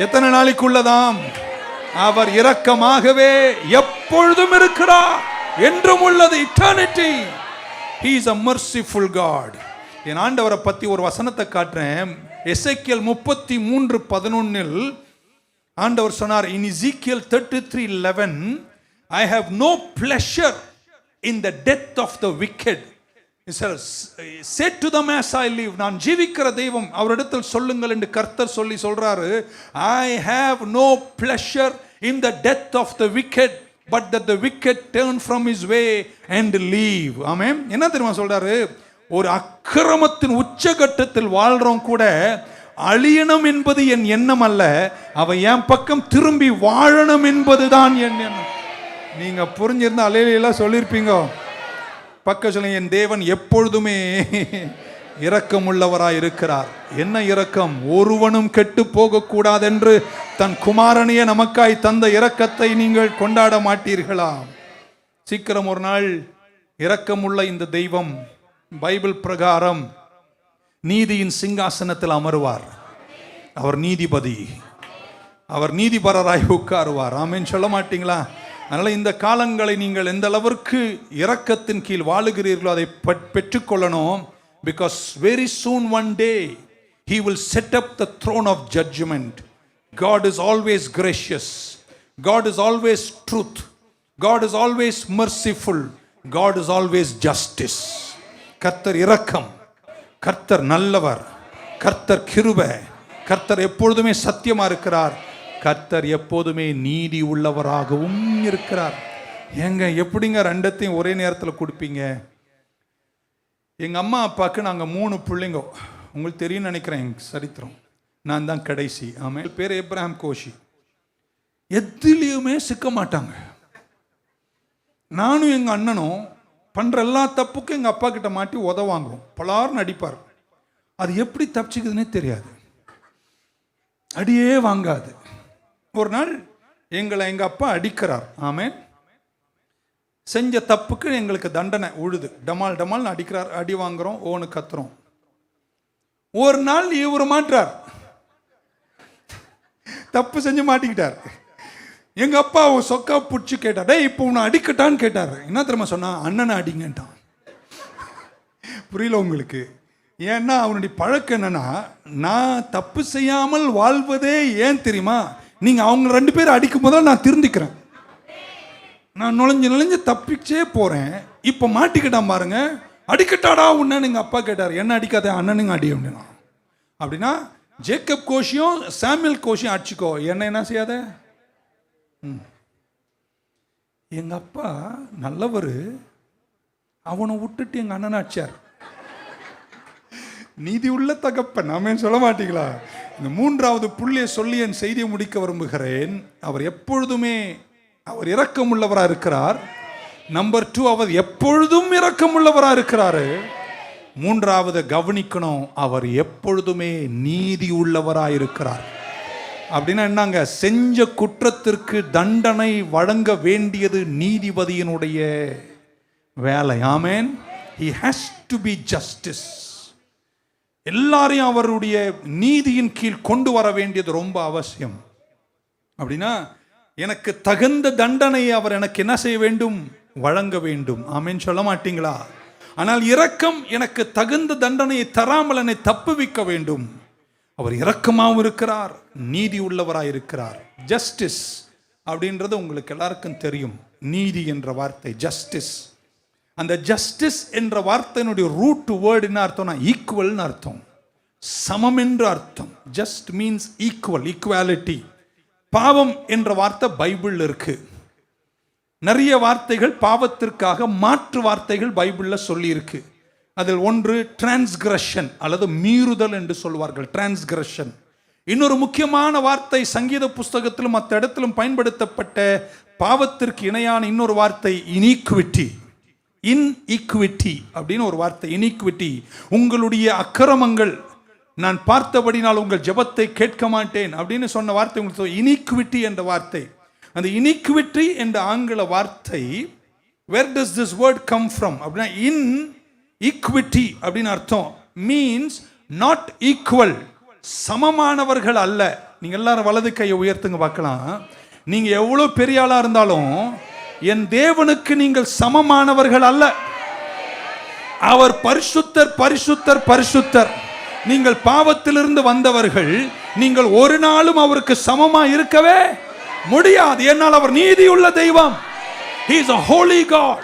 எத்தனை நாளைக்குள்ளதாம்? அவர் இரக்கமாகவே எப்பொழுதும் இருக்கிறார், என்றும் உள்ளது. eternity. He is a merciful God. என் ஆண்டவரை பத்தி ஒரு வசனத்தை காட்டுறேன். எசேக்கியேல் 33:11 ஆண்டவர் சொன்னார், in Ezekiel 33:11, I have no pleasure in the death of the wicked. Say to them as I live. நான் ஜீவிக்கிற தெய்வம் அவரிடத்தில் சொல்லுங்கள் என்று கர்த்தர் சொல்றாரு. I have no pleasure in the death of the wicked, but that the wicked turn from his way and leave. ஆமென். என்ன தெரியுமா சொல்றாரு? ஒரு அக்கிரமத்தின் உச்சகட்டத்தில் வாழ்றோம் கூட அழியணும் என்பது என் எண்ணம் அல்ல, அவ என் பக்கம் திரும்பி வாழணும் என்பதுதான் என் எண்ணம். நீங்க புரிஞ்சிருந்தா அல்லேலூயா சொல்லிருப்பீங்க. பக்க சொல்லுங்க, என் தேவன் எப்பொழுதுமே இரக்கமுள்ளவராய் இருக்கிறார். என்ன இரக்கம்? ஒருவனும் கெட்டு போக கூடாது என்று தன் குமாரனையே நமக்காய் தந்த இரக்கத்தை நீங்கள் கொண்டாட மாட்டீர்களா? சீக்கிரம் ஒரு நாள் இரக்கமுள்ள இந்த தெய்வம் பைபிள் பிரகாரம் நீதியின் சிங்காசனத்தில் அமருவார். அவர் நீதிபதி, அவர் நீதிபரராய் உட்காருவார். ஆமென் சொல்ல மாட்டீங்களா? அதனால இந்த காலங்களை நீங்கள் எந்த அளவிற்கு இரக்கத்தின் கீழ் வாழுகிறீர்களோ அதை பெற்றுக்கொள்ளணும். Because very soon one day he will set up the throne of judgment. God is always gracious. God is always truth. God is always merciful. God is always justice. கர்த்தர் இரக்கம், கர்த்தர் நல்லவர், கர்த்தர் கிருபை, கர்த்தர் எப்பொழுதுமே சத்தியமா இருக்கிறார், கர்த்தர் எப்போதுமே நீதி உள்ளவராகவும் இருக்கிறார். ஏங்க எப்படிங்க ரெண்டத்தையும் ஒரே நேரத்தில் கொடுப்பீங்க? எங்கள் அம்மா அப்பாவுக்கு நாங்கள் 3 பிள்ளைங்க. உங்களுக்கு தெரியும் நினைக்கிறேன் எங்கள் சரித்திரம். நான் தான் கடைசி. ஆமாம், பேர் ஏப்ரஹாம் கோஷி. எதுலேயுமே சிக்க மாட்டாங்க. நானும் எங்கள் அண்ணனும் பண்ணுற எல்லா தப்புக்கும் எங்கள் அப்பா கிட்ட மாட்டி உதவாங்குவோம். பலார்னு அடிப்பார். அது எப்படி தப்பிச்சுக்குதுன்னே தெரியாது, அடியே வாங்காது. ஒரு நாள் எங்களை எங்கள் அப்பா அடிக்கிறார். ஆமென். செஞ்ச தப்புக்கு எங்களுக்கு தண்டனை உழுது. டமால் டமால்னு அடிக்கிறார். அடி வாங்குறோம், ஓன்னு கத்துறோம். ஒரு நாள் இவர் மாட்டார், தப்பு செஞ்சு மாட்டிக்கிட்டார். எங்க அப்பா சொக்கா பிடிச்சி கேட்டார், டே இப்போ உன்னை அடிக்கட்டான்னு கேட்டார். என்ன தெரியுமா சொன்னா? அண்ணனை அடிங்கட்டான். புரியல உங்களுக்கு? ஏன்னா அவனுடைய பழக்கம் என்னன்னா, நான் தப்பு செய்யாமல் வாழ்வதே ஏன் தெரியுமா? நீங்க அவங்க 2 பேரும் அடிக்கும் போது நான் திருந்திக்கிறேன். நான் நுழைஞ்சு தப்பிச்சே போறேன். இப்ப மாட்டிக்கிட்டான் பாருங்க. அடிக்கட்டாடா உன்ன எங்க அப்பா கேட்டார். என்ன அடிக்காத, அண்ணனுங்க அடி அப்படின்னா. அப்படின்னா ஜேக்கப் கோஷியும் சாமுவேல் கோஷியும் அடிச்சுக்கோ, என்ன செய்யாத. எங்க அப்பா நல்லவர், அவனை விட்டுட்டு எங்க அண்ணனை அடிச்சார். நீதி உள்ள தகப்பன். நாம சொல்ல மாட்டீங்களா? இந்த 3வது புள்ளியை சொல்லி என் செய்தியை முடிக்க விரும்புகிறேன். அவர் எப்பொழுதுமே அவர் இரக்கமுள்ளவராக இருக்கிறார். நம்பர் 2, அவர் எப்பொழுதும் இரக்கமுள்ளவராக இருக்கிறாரு. 3வது கவனிக்கணும், அவர் எப்பொழுதுமே நீதி உள்ளவராக இருக்கிறார். அப்படின்னா என்னங்க? செஞ்ச குற்றத்திற்கு தண்டனை வழங்க வேண்டியது நீதிபதியினுடைய வேலை. ஆமென். He has to be justice. எல்லாரையும் அவருடைய நீதியின் கீழ் கொண்டு வர வேண்டியது ரொம்ப அவசியம். அப்படின்னா எனக்கு தகுந்த தண்டனையை அவர் எனக்கு என்ன செய்ய வேண்டும்? வழங்க வேண்டும். ஆமென் சொல்ல மாட்டீங்களா? ஆனால் இரக்கம் எனக்கு தகுந்த தண்டனையை தராமல் என்னை தப்புவிக்க வேண்டும். அவர் இரக்கமாகவும் இருக்கிறார், நீதி உள்ளவராக இருக்கிறார். ஜஸ்டிஸ் அப்படின்றது உங்களுக்கு எல்லாருக்கும் தெரியும். நீதி என்ற வார்த்தை ஜஸ்டிஸ். அந்த ஜஸ்டிஸ் என்ற வார்த்தையினுடைய ரூட் வேர்டு என்ன அர்த்தம்னா ஈக்குவல்னு அர்த்தம், சமம் என்று அர்த்தம். Just means equal, equality. பாவம் என்ற வார்த்தை பைபிள் இருக்கு. நிறைய வார்த்தைகள் பாவத்திற்காக மாற்று வார்த்தைகள் பைபிள்ல சொல்லி இருக்கு. அதில் ஒன்று டிரான்ஸ்கிரஷன் அல்லது மீறுதல் என்று சொல்வார்கள், டிரான்ஸ்கிரஷன். இன்னொரு முக்கியமான வார்த்தை சங்கீத புஸ்தகத்திலும் மற்ற இடத்திலும் பயன்படுத்தப்பட்ட பாவத்திற்கு இணையான இன்னொரு வார்த்தை இனீக்விட்டி. இன்இக்விட்டி அப்படின்னு ஒரு வார்த்தை, இனீக்விட்டி. உங்களுடைய அக்கிரமங்கள் நான் பார்த்தபடினால் உங்கள் ஜெபத்தை கேட்க மாட்டேன் அப்படின்னு சொன்ன வார்த்தை உங்களுக்கு இனீக்விட்டி என்ற வார்த்தை. அந்த இனீக்விட்டி என்ற ஆங்கில வார்த்தை where does this word come from அப்படின்னா இன் ஈக்விட்டி அப்படின்னு அர்த்தம். மீன்ஸ் நாட் ஈக்குவல், சமமானவர்கள் அல்ல. நீங்க எல்லாரும் வலது கையை உயர்த்துங்க பார்க்கலாம். நீங்க எவ்வளவு பெரிய ஆளா இருந்தாலும் என் தேவனுக்கு நீங்கள் சமமானவர்கள் அல்ல. அவர் பரிசுத்தர், பரிசுத்தர், பரிசுத்தர். நீங்கள் பாவத்திலிருந்து வந்தவர்கள். நீங்கள் ஒரு நாளும் அவருக்கு சமமா இருக்கவே முடியாது. ஏன்னால் அவர் நீதியுள்ள தெய்வம். He is a holy God.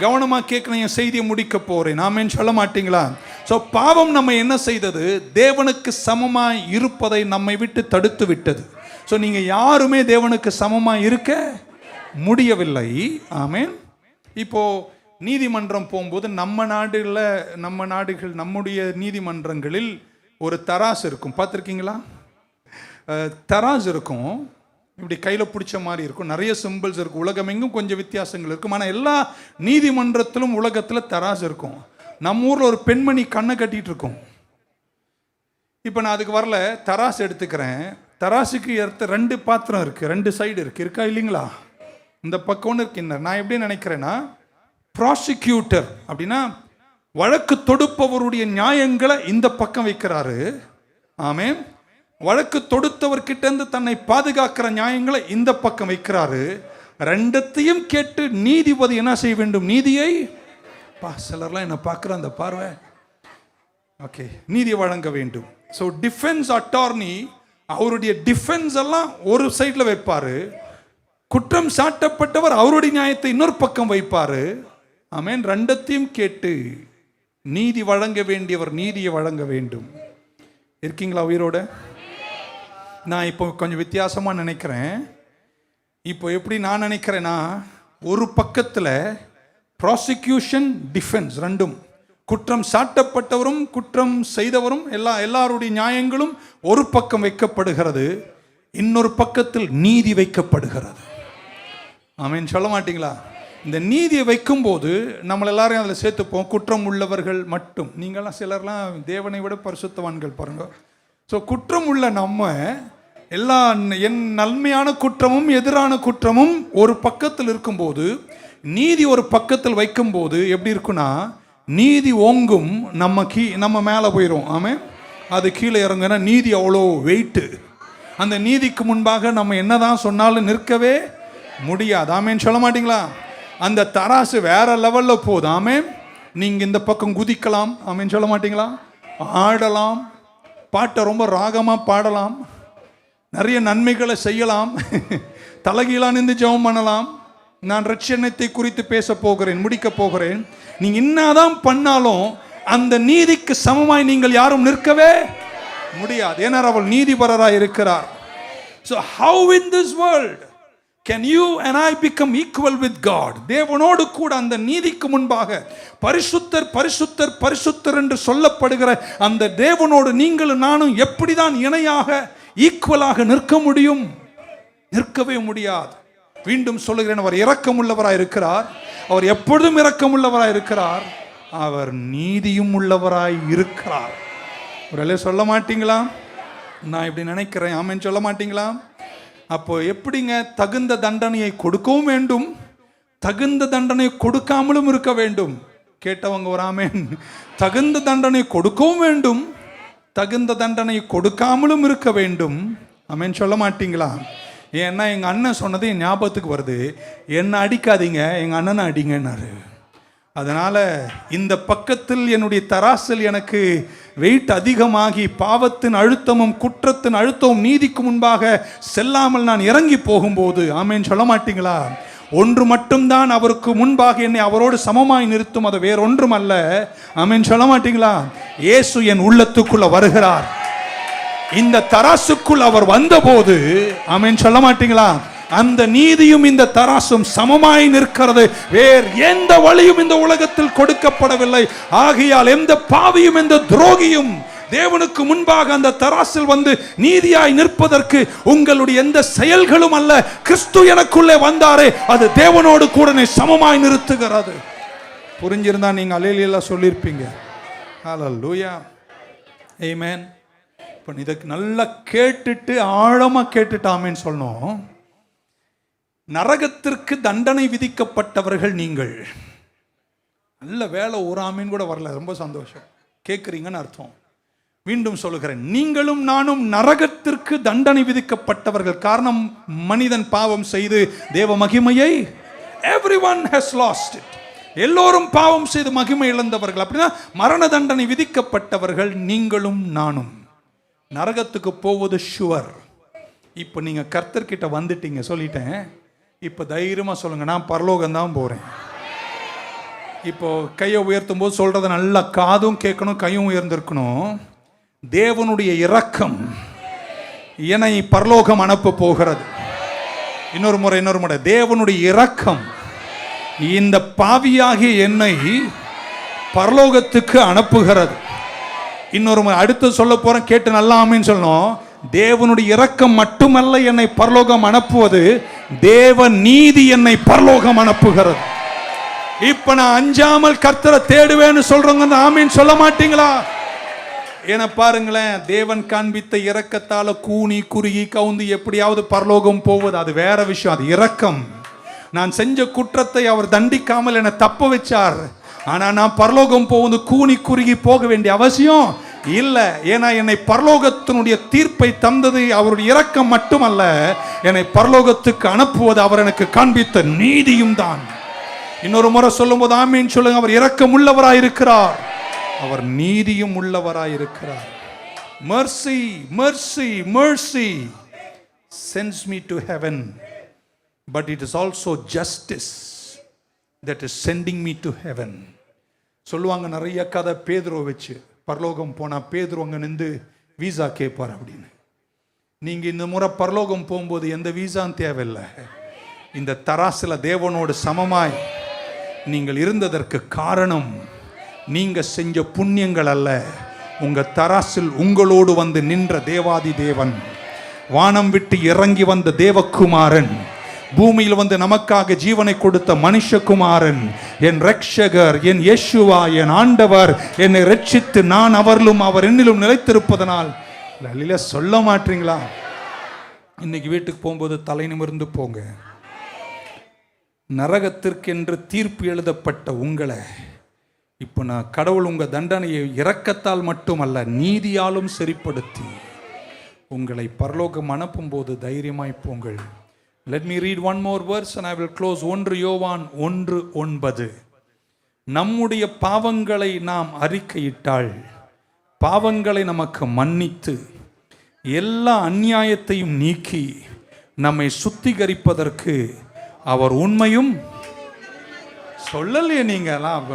கவனமா கேட்கணும், என் செய்தியை முடிக்க போறேன். ஆமென் சொல்ல மாட்டீங்களா? சோ பாவம் நம்ம என்ன செய்தது? தேவனுக்கு சமமாய் இருப்பதை நம்மை விட்டு தடுத்து விட்டது. சோ நீங்க யாருமே தேவனுக்கு சமமாய் இருக்க முடியவில்லை. ஆமென். இப்போ நீதிமன்றம் போகும்போது நம்ம நாடுகள் நம்முடைய நீதிமன்றங்களில் ஒரு தராசு இருக்கும். பார்த்துருக்கீங்களா? தராசு இருக்கும், இப்படி கையில் பிடிச்ச மாதிரி இருக்கும், நிறைய சிம்பிள்ஸ் இருக்கும். உலகம் எங்கும் கொஞ்சம் வித்தியாசங்கள் இருக்கும், ஆனால் எல்லா நீதிமன்றத்திலும் உலகத்தில் தராசு இருக்கும். நம்ம ஊரில் ஒரு பெண்மணி கண்ணை கட்டிட்டு இருக்கும். இப்போ நான் அதுக்கு வரல, தராசு எடுத்துக்கிறேன். தராசுக்கு எடுத்த 2 பாத்திரம் இருக்குது, 2 சைடு இருக்கா இல்லைங்களா? இந்த பக்கம் ஒன்று இருக்கு. நான் எப்படி நினைக்கிறேன்னா, ப்ராசிக்யூட்டர் அப்படின்னா வழக்கு தொடுப்பவருடைய நியாயங்களை இந்த பக்கம் வைக்கிறாரு. ஆமென். வழக்கு தொடுத்தவர்கிட்ட இருந்து தன்னை பாதுகாக்கிற நியாயங்களை இந்த பக்கம் வைக்கிறாரு. 2த்தையும் கேட்டு நீதிபதி என்ன செய்ய வேண்டும்? நீதியை சிலர்லாம் என்ன பார்க்குற அந்த பார்வை, ஓகே, நீதி வழங்க வேண்டும். ஸோ டிஃபென்ஸ் அட்டார்னி அவருடைய டிஃபென்ஸ் எல்லாம் ஒரு சைடில் வைப்பாரு, குற்றம் சாட்டப்பட்டவர் அவருடைய நியாயத்தை இன்னொரு பக்கம் வைப்பாரு. ஆமென். 2த்தையும் கேட்டு நீதி வழங்க வேண்டியவர் நீதியை வழங்க வேண்டும். இருக்கீங்களா உயிரோட? நான் இப்போ கொஞ்சம் வித்தியாசமாக நினைக்கிறேன். இப்போ எப்படி நான் நினைக்கிறேன்னா, ஒரு பக்கத்தில் ப்ராசிக்யூஷன், டிஃபென்ஸ் ரெண்டும், குற்றம் சாட்டப்பட்டவரும் குற்றம் செய்தவரும் எல்லாருடைய நியாயங்களும் ஒரு பக்கம் வைக்கப்படுகிறது, இன்னொரு பக்கத்தில் நீதி வைக்கப்படுகிறது. ஆமென் சொல்ல மாட்டீங்களா? இந்த நீதியை வைக்கும்போது நம்மள எல்லாரையும் அதில் சேர்த்துப்போம். குற்றம் உள்ளவர்கள் மட்டும், நீங்களாம் சிலர்லாம் தேவனை விட பரிசுத்தவான்கள் பாருங்க. ஸோ குற்றம் உள்ள நம்ம எல்லா என் நன்மையான குற்றமும் எதிரான குற்றமும் ஒரு பக்கத்தில் இருக்கும்போது, நீதி ஒரு பக்கத்தில் வைக்கும்போது எப்படி இருக்குன்னா, நீதி ஓங்கும், நம்ம மேலே போயிடும். ஆமென். அது கீழே இறங்குனா நீதி அவ்வளோ வெயிட்டு. அந்த நீதிக்கு முன்பாக நம்ம என்னதான் சொன்னாலும் நிற்கவே முடியாது. ஆமென் சொல்ல மாட்டீங்களா? அந்த தராசு வேற லெவலில் போகுது. ஆமென். நீங்கள் இந்த பக்கம் குதிக்கலாம். ஆமென் சொல்ல மாட்டீங்களா? ஆடலாம், பாட்டை ரொம்ப ராகமாக பாடலாம், நிறைய நன்மைகளை செய்யலாம், தலகீழாக நின்று ஜெபம் பண்ணலாம். நான் ரட்சணத்தை குறித்து பேச போகிறேன், முடிக்க போகிறேன். நீங்கள் என்னதான் பண்ணாலும் அந்த நீதிக்கு சமமாய் நீங்கள் யாரும் நிற்கவே முடியாது. ஏன்னா அவர் நீதிபரராக இருக்கிறார். So how in this world can you and I become equal with God? தேவனோடு கூட அந்த நீதிக்கு முன்பாக பரிசுத்தர், பரிசுத்தர், பரிசுத்தர் என்று சொல்லப்படுகிற அந்த தேவனோடு நீங்களும் நானும் எப்படிதான் இணையாக ஈக்குவலாக நிற்க முடியும்? நிற்கவே முடியாது. மீண்டும் சொல்லுகிறேன், அவர் இரக்கமுள்ளவராய் இருக்கிறார். அவர் எப்பொழுதும் இரக்கமுள்ளவராய் இருக்கிறார். அவர் நீதியும் உள்ளவராய் இருக்கிறார். ஒரு சொல்ல மாட்டீங்களா? நான் இப்படி நினைக்கிறேன். ஆமென் சொல்ல மாட்டீங்களா? அப்போ எப்படிங்க? தகுந்த தண்டனையை கொடுக்கவும் வேண்டும், தகுந்த தண்டனை கொடுக்காமலும் இருக்க வேண்டும். கேட்டவங்க ஒரு ஆமென். தகுந்த தண்டனை கொடுக்கவும் வேண்டும், தகுந்த தண்டனை கொடுக்காமலும் இருக்க வேண்டும். ஆமென் சொல்ல மாட்டீங்களா? ஏன்னா எங்கள் அண்ணன் சொன்னது என் ஞாபகத்துக்கு வருது. என்னை அடிக்காதீங்க, எங்கள் அண்ணனை அடிங்கன்னாரு. அதனால் இந்த பக்கத்தில் என்னுடைய தராசில் எனக்கு வெயிட் அதிகமாகி பாவத்தின் அழுத்தமும் குற்றத்தின் அழுத்தமும் நீதிக்கு முன்பாக செல்லாமல் நான் இறங்கி போகும்போது, ஆமென் சொல்ல மாட்டீங்களா, ஒன்று மட்டும்தான் அவருக்கு முன்பாக என்னை அவரோடு சமமாய் நிறுத்தும், அது வேறொன்றும் அல்ல. ஆமென் சொல்ல மாட்டீங்களா? இயேசு என் உள்ளத்துக்குள்ள வருகிறார். இந்த தராசுக்குள் அவர் வந்தபோது, ஆமென் சொல்ல மாட்டீங்களா, அந்த நீதியும் இந்த தராசும் சமமாய் நிற்கிறது. வேறு எந்த வழியும் இந்த உலகத்தில் கொடுக்கப்படவில்லை. ஆகையால் எந்த பாவியும் எந்த துரோகியும் தேவனுக்கு முன்பாக அந்த தராசில் வந்து நீதியாய் நிற்பதற்கு உங்களுடைய எந்த செயல்களும் அல்ல. கிறிஸ்து எனக்குள்ளே வந்தாரே, அது தேவனோடு கூட சமமாய் நிறுத்துகிறது. புரிஞ்சிருந்தா நீங்க அல்லேலூயா சொல்லியிருப்பீங்க. ஹல்லேலூயா, ஆமென். இப்போ இதுக்கு நல்லா கேட்டுட்டு ஆழமா கேட்டுட்டு ஆமென் சொல்லணும். நரகத்திற்கு தண்டனை விதிக்கப்பட்டவர்கள் நீங்கள். நல்ல வேலை, ஒரு ஆமீன் கூட வரல, ரொம்ப சந்தோஷம். கேட்குறீங்கன்னு அர்த்தம். மீண்டும் சொல்லுகிறேன், நீங்களும் நானும் நரகத்திற்கு தண்டனை விதிக்கப்பட்டவர்கள். காரணம், மனிதன் பாவம் செய்து தேவ மகிமையை, everyone has lost it. எல்லோரும் பாவம் செய்து மகிமை இழந்தவர்கள். அப்படின்னா மரண தண்டனை விதிக்கப்பட்டவர்கள் நீங்களும் நானும். நரகத்துக்கு போவது ஷுவர். இப்போ நீங்க கர்த்தர்கிட்ட வந்துட்டீங்க, சொல்லிட்டேன். இப்போ தைரியமா சொல்லுங்க, நான் பரலோகம் தான் போறேன். இப்போ கையை உயர்த்தும் போது சொல்றத நல்லா காதும் கேட்கணும், கையும் உயர்ந்திருக்கணும். தேவனுடைய இரக்கம் என்னை பரலோகம் அனுப்ப போகிறது. இன்னொரு முறை, தேவனுடைய இரக்கம் இந்த பாவியாகிய என்னை பரலோகத்துக்கு அனுப்புகிறது. இன்னொரு முறை அடுத்து சொல்ல போறேன், கேட்டு நல்லா ஆமீன் சொல்லணும். தேவனுடைய இரக்கம் மட்டுமல்ல என்னை பரலோகம் அனுப்புவது, தேவ நீதி என்னை பரலோகம் அனுப்புகிறது. இப்ப நான் அஞ்சாமல் கர்த்தரை தேடுவேன்னு சொல்றவங்க ஆமீன் சொல்ல மாட்டீங்களா? என பாருங்களேன், தேவன் காண்பித்த இரக்கத்தால கூனி குறுகி கவுந்து எப்படியாவது பரலோகம் போவது அது வேற விஷயம். அது இரக்கம். நான் செஞ்ச குற்றத்தை அவர் தண்டிக்காமல் என்னை தப்ப வச்சார். ஆனா நான் பரலோகம் போவது கூனி குறுகி போக வேண்டிய அவசியம் இல்லை. ஏன்னா என்னை பரலோகத்தினுடைய தீர்ப்பை தந்தது அவருடைய இரக்கம் மட்டுமல்ல, என்னை பரலோகத்துக்கு அனுப்புவது அவர் எனக்கு காண்பித்த நீதியும் தான். இன்னொரு முறை சொல்லும் போது ஆமீன் சொல்லுங்க. அவர் இரக்கம் உள்ளவராயிருக்கிறார், அவர் நீதியும் உள்ளவராயிருக்கிறார். mercy mercy mercy sends me to heaven, but it is also justice that is sending me to heaven. சொல்லுவாங்க நிறைய கதை பேதுருவை வச்சு. பரலோகம் போனா பேதுரு அங்க நின்று வீசா கேட்பார் அப்படின்னு. நீங்க இந்த முறை பரலோகம் போகும்போது எந்த வீசான்னு தேவையில்லை. இந்த தராசுல தேவனோடு சமமாய் நீங்கள் இருந்ததற்கு காரணம் நீங்க செஞ்ச புண்ணியங்கள் அல்ல, உங்க தராசில் உங்களோடு வந்து நின்ற தேவாதி தேவன், வானம் விட்டு இறங்கி வந்த தேவகுமாரன், பூமியில் வந்து நமக்காக ஜீவனை கொடுத்த மனுஷகுமாரன், என் ரட்சகர், என் இயேசுவா, என் ஆண்டவர் என்னை ரட்சித்து நான் அவரிலும் அவர் என்னிலும் நிலைத்திருப்பதனால். சொல்ல மாட்டீங்களா? இன்னைக்கு வீட்டுக்கு போகும்போது தலை நிமிர்ந்து போங்க. நரகத்திற்கென்று தீர்ப்பு எழுதப்பட்ட உங்களை இப்போ நான் கடவுள் உங்கள் தண்டனையை இரக்கத்தால் மட்டுமல்ல நீதியாலும் சரிப்படுத்தி உங்களை பரலோகம் அனுப்பும் போது தைரியமாய் போங்கள். Let me read one more verse and I will close. 1 யோவான் 1:9. நம்முடைய பாவங்களை நாம் அறிக்கையிட்டால் பாவங்களை நமக்கு மன்னித்து எல்லா அநியாயத்தையும் நீக்கி நம்மை சுத்திகரிப்பதற்கு அவர் உண்மையும். சொல்லலையே நீங்களாம்,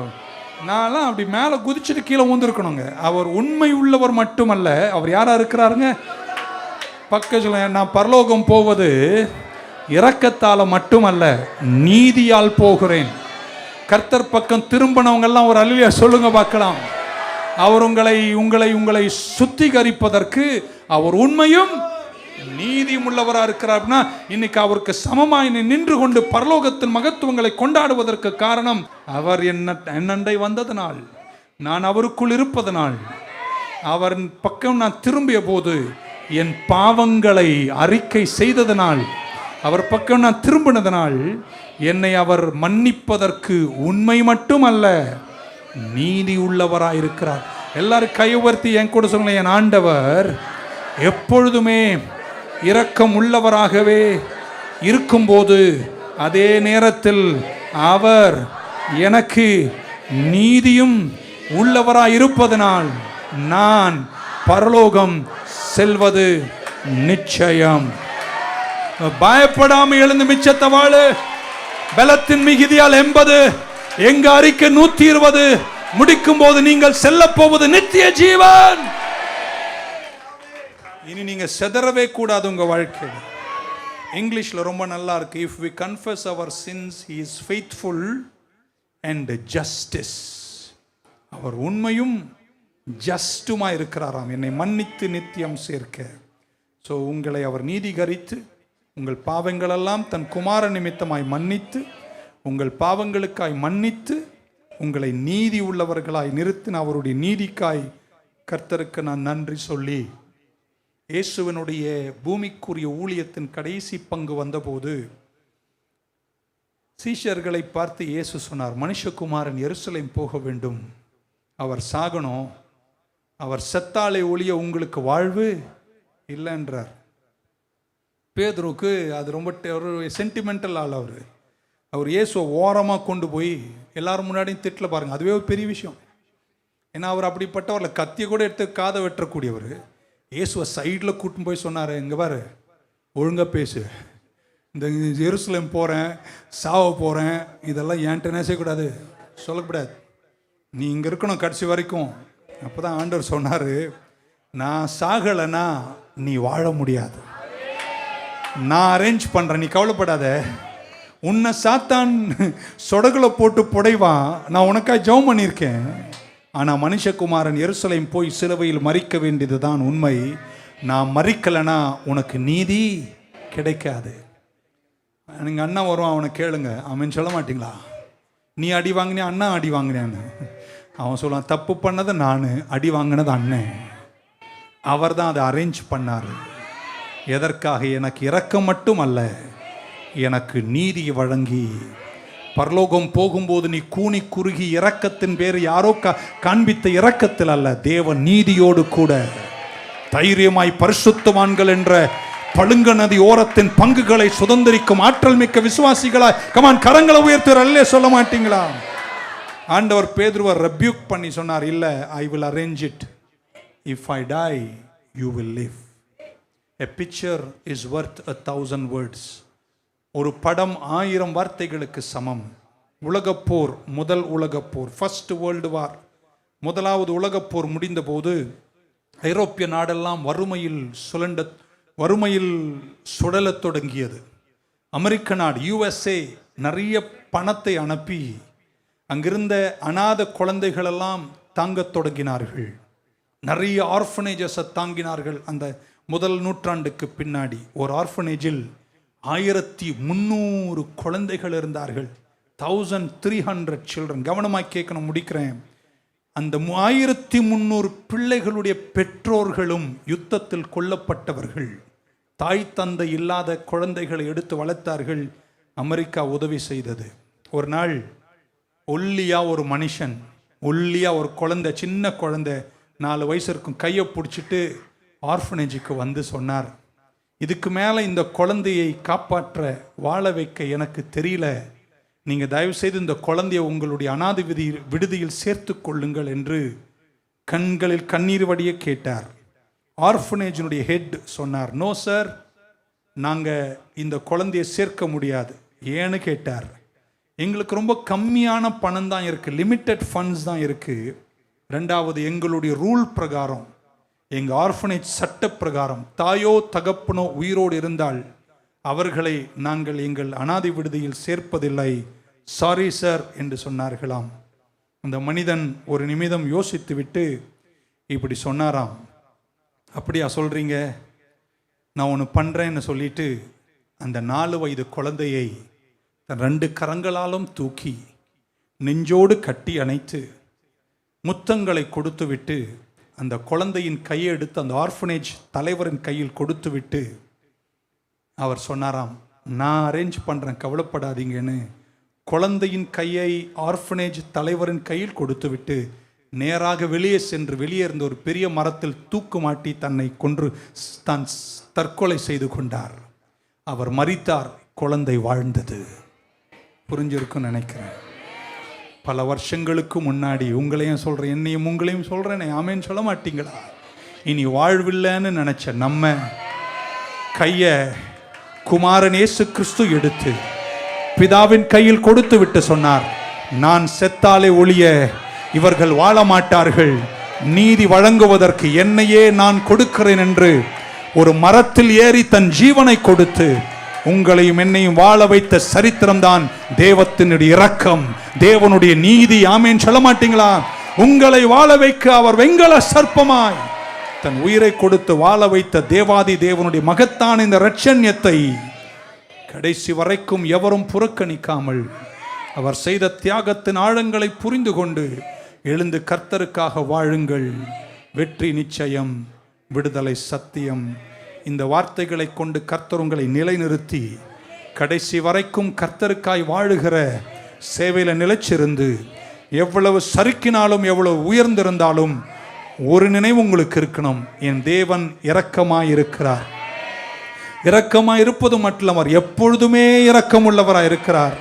நான்லாம் அப்படி மேலே குதிச்சுட்டு கீழே ஊந்திருக்கணுங்க. அவர் உண்மை உள்ளவர் மட்டுமல்ல, அவர் யாரா இருக்கிறாருங்க? பக்கத்தில் நான் பரலோகம் போவது இரக்கத்தால மட்டுமல்ல நீதியால் போகிறேன். கர்த்தர் பக்கம் திரும்பினவங்கெல்லாம் ஒரு அல்லேலூயா சொல்லுங்க பார்க்கலாம். அவர் உங்களை உங்களை உங்களை சுத்திகரிப்பதற்கு அவர் உண்மையும் நீதியும் உள்ளவராக இருக்கிறார்னா, இன்னைக்கு அவருக்கு சமமாய் நின்று கொண்டு பரலோகத்தின் மகத்துவங்களை கொண்டாடுவதற்கு காரணம் அவர் என்னண்டை வந்ததனால், நான் அவருக்குள் இருப்பதனால், அவர் பக்கம் நான் திரும்பிய போது என் பாவங்களை அறிக்கை செய்ததனால், அவர் பக்கம் நான் திரும்பினதனால் என்னை அவர் மன்னிப்பதற்கு உண்மை மட்டுமல்ல நீதி உள்ளவராக இருக்கிறார். எல்லாரும் கை உயர்த்தி என் கூட சொல்லுங்க, என் ஆண்டவர் எப்பொழுதுமே இரக்கம் உள்ளவராகவே இருக்கும்போது அதே நேரத்தில் அவர் எனக்கு நீதியும் உள்ளவராய் இருப்பதனால் நான் பரலோகம் செல்வது நிச்சயம். பயப்படாமல் எழுந்து மிச்சத்தை வாழு. பலத்தின் மிகுதியால் 80, எங்க அறிக்கை 120 முடிக்கும் போது நீங்கள் செல்ல போவது நித்திய ஜீவன். இனி நீங்க செதறவே கூடாது உங்க வாழ்க்கையில். இங்கிலீஷ்ல ரொம்ப நல்லா இருக்கு. If we confess our sins, he is faithful and justice. அவர் உண்மையும் ஜஸ்டுமா இருக்கிறாராம், என்னை மன்னித்து நித்தியம் சேர்க்க. ஸோ உங்களை அவர் நீதிகரித்து உங்கள் பாவங்களெல்லாம் தன் குமார நிமித்தமாய் மன்னித்து உங்கள் பாவங்களுக்காய் மன்னித்து உங்களை நீதி உள்ளவர்களாய் நிறுத்தின அவருடைய நீதிக்காய் கர்த்தருக்கு நான் நன்றி சொல்லி, இயேசுவினுடைய பூமிக்குரிய ஊழியத்தின் கடைசி பங்கு வந்தபோது சீஷர்களை பார்த்து இயேசு சொன்னார், மனுஷகுமாரன் எருசலேம் போக வேண்டும், அவர் சாகணும், அவர் செத்தாலே ஒழிய உங்களுக்கு வாழ்வு இல்லைன்றார். பேதுருக்கு அது ரொம்ப ஒரு சென்டிமெண்டல் ஆள். அவர் இயேசுவை ஓரமாக கொண்டு போய் எல்லாரும் முன்னாடியும் திட்டல பாருங்கள். அதுவே ஒரு பெரிய விஷயம். ஏன்னா அவர் அப்படிப்பட்டவரில் கத்தியை கூட எடுத்து காதை வெட்டக்கூடியவர். இயேசுவை சைடில் கூட்டின்னு போய் சொன்னார், இங்கே பாரு, ஒழுங்காக பேசு, இந்த எருசலேம் போகிறேன், சாவ போகிறேன், இதெல்லாம் என்கிட்ட நேசக்கூடாது, சொல்லக்கூடாது, நீ இங்கே இருக்கணும் கடைசி வரைக்கும். அப்போ தான் ஆண்டவர் சொன்னார், நான் சாகலைன்னா நீ வாழ முடியாது, நான் அரேஞ்ச் பண்ணுறேன், நீ கவலைப்படாத. உன்னை சாத்தான் சொடகுல போட்டு புடைவான், நான் உனக்காக ஜெபம் பண்ணியிருக்கேன். ஆனால் மனுஷகுமாரன் எருசலேம் போய் சிலுவையில் மரிக்க வேண்டியது தான் உண்மை. நான் மரிக்கலைன்னா உனக்கு நீதி கிடைக்காது. நீங்கள் அண்ணா வரும், அவனை கேளுங்க, அவன் சொல்ல மாட்டிங்களா, நீ அடி வாங்கினியா அண்ணா அடி வாங்கினான்னு? அவன் சொல்லுவான், தப்பு பண்ணது நான், அடி வாங்கினது அண்ணன். அவர் தான் அதை அரேஞ்ச் பண்ணார். எதற்காக? எனக்கு இரக்கம் மட்டும் அல்ல, எனக்கு நீதி வழங்கி. பரலோகம் போகும்போது நீ கூனி குறுகி இரக்கத்தின் பேர் யாரோ காண்பித்த இரக்கத்தில் அல்ல, தேவ நீதியோடு கூட தைரியமாய் பரிசுத்தவான்கள் என்ற பழுங்க நதி ஓரத்தின் பங்குகளை சுதந்திரிக்கும் ஆற்றல் மிக்க விசுவாசிகளாய் கமான் கரங்களை உயர்த்துவர் அல்லே சொல்ல மாட்டீங்களா? ஆண்டவர் பேதுருவை ரெப்யூக் பண்ணி சொன்னார், இல்லை, I will arrange it. If I tie you will live. A picture is worth 1,000 words. ஒரு படம் 1000 வார்த்தைகளுக்கு சமம். உலகப்போர், முதல் உலகப்போர், ஃபர்ஸ்ட் வேர்ல்டு வார், முதலாவது உலகப்போர் முடிந்த போது ஐரோப்பிய நாடெல்லாம் வறுமையில் சுழலத் தொடங்கியது. அமெரிக்க நாடு USA நிறைய பணத்தை அனுப்பி அங்கிருந்த அநாத குழந்தைகளெல்லாம் தாங்கத் தொடங்கினார்கள். நிறைய ஆர்ஃபனேஜஸை தாங்கினார்கள். அந்த முதல் நூற்றாண்டுக்கு பின்னாடி ஒரு ஆர்ஃபனேஜில் 1300 குழந்தைகள் இருந்தார்கள். 1300 சில்ட்ரன். கவனமாக கேட்கணும், முடிக்கிறேன். அந்த 1300 பிள்ளைகளுடைய பெற்றோர்களும் யுத்தத்தில் கொல்லப்பட்டவர்கள். தாய் தந்தை இல்லாத குழந்தைகளை எடுத்து வளர்த்தார்கள். அமெரிக்கா உதவி செய்தது. ஒரு நாள் ஒல்லியா ஒரு மனுஷன், ஒல்லியா ஒரு குழந்தை, சின்ன குழந்தை, 4 வயசு இருக்கும், கையை பிடிச்சிட்டு ஆர்ஃபனேஜுக்கு வந்து சொன்னார், இதுக்கு மேலே இந்த குழந்தையை காப்பாற்ற வாழ வைக்க எனக்கு தெரியல, நீங்கள் தயவுசெய்து இந்த குழந்தையை உங்களுடைய அநாத விடுதியில் சேர்த்து கொள்ளுங்கள் என்று கண்களில் கண்ணீர் வடிய கேட்டார். ஆர்ஃபனேஜினுடைய ஹெட் சொன்னார், நோ சார், நாங்கள் இந்த குழந்தையை சேர்க்க முடியாது. ஏன்னு கேட்டார். எங்களுக்கு ரொம்ப கம்மியான பணம் தான் இருக்குது, லிமிட்டட் ஃபண்ட்ஸ் தான் இருக்குது. ரெண்டாவது, எங்களுடைய ரூல் பிரகாரம், எங்கள் ஆர்ஃபனேஜ் சட்ட பிரகாரம் தாயோ தகப்பனோ உயிரோடு இருந்தால் அவர்களை நாங்கள் எங்கள் அநாதை விடுதியில் சேர்ப்பதில்லை, சாரி சார் என்று சொன்னார்களாம். அந்த மனிதன் ஒரு நிமிடம் யோசித்து விட்டு இப்படி சொன்னாராம், அப்படியா சொல்கிறீங்க, நான் ஒன்று பண்ணுறேன்னு சொல்லிட்டு அந்த 4 வயது குழந்தையை தன் 2 கரங்களாலும் தூக்கி நெஞ்சோடு கட்டி அணைத்து முத்தங்களை கொடுத்து விட்டு அந்த குழந்தையின் கையை எடுத்து அந்த ஆர்ஃபனேஜ் தலைவரின் கையில் கொடுத்து விட்டு அவர் சொன்னாராம், நான் அரேஞ்ச் பண்ணுறேன், கவலைப்படாதீங்கன்னு. குழந்தையின் கையை ஆர்ஃபனேஜ் தலைவரின் கையில் கொடுத்து விட்டு நேராக வெளியே சென்று வெளியே இருந்த ஒரு பெரிய மரத்தில் தூக்கு மாட்டி தன்னை கொன்று தான் தற்கொலை செய்து கொண்டார். அவர் மரித்தார், குழந்தை வாழ்ந்தது. புரிஞ்சிருக்குன்னு நினைக்கிறேன். பல வருஷங்களுக்கு முன்னாடி, உங்களையும் சொல்கிறேன், என்னையும் உங்களையும் சொல்கிறேனே, ஆமேன்னு சொல்ல மாட்டீங்களா? இனி வாழ்வில்லைன்னு நினச்ச நம்ம கையை குமாரன் இயேசு கிறிஸ்து எடுத்து பிதாவின் கையில் கொடுத்து விட்டு சொன்னார், நான் செத்தாலே ஒழிய இவர்கள் வாழ மாட்டார்கள், நீதி வழங்குவதற்கு என்னையே நான் கொடுக்கிறேன் என்று ஒரு மரத்தில் ஏறி தன் ஜீவனை கொடுத்து உங்களையும் என்னையும் வாழ வைத்த சரித்திரம்தான் தேவத்தினுடைய இரக்கம், தேவனுடைய நீதி. ஆமேன் சொல்ல மாட்டீங்களா? உங்களை வாழ வைக்க அவர் வெங்கல சர்ப்பமாய் தன் உயிரை கொடுத்து வாழ வைத்த தேவாதி தேவனுடைய மகத்தான இந்த இரட்சண்யத்தை கடைசி வரைக்கும் எவரும் புறக்கணிக்காமல் அவர் செய்த தியாகத்தின் ஆழங்களை புரிந்து கொண்டு எழுந்து கர்த்தருக்காக வாழுங்கள். வெற்றி நிச்சயம், விடுதலை சத்தியம். இந்த வார்த்தைகளை கொண்டு கர்த்தர் உங்களை நிலைநிறுத்தி கடைசி வரைக்கும் கர்த்தருக்காய் வாழுகிற சேவையில் நிலைச்சிருந்து எவ்வளவு சறுக்கினாலும் எவ்வளவு உயர்ந்திருந்தாலும் ஒரு நினைவு உங்களுக்கு இருக்கணும், என் தேவன் இரக்கமாய் இருக்கிறார். இரக்கமாய் இருப்பது மட்டும் அவர் எப்பொழுதுமே இரக்கமுள்ளவராய் இருக்கிறார்.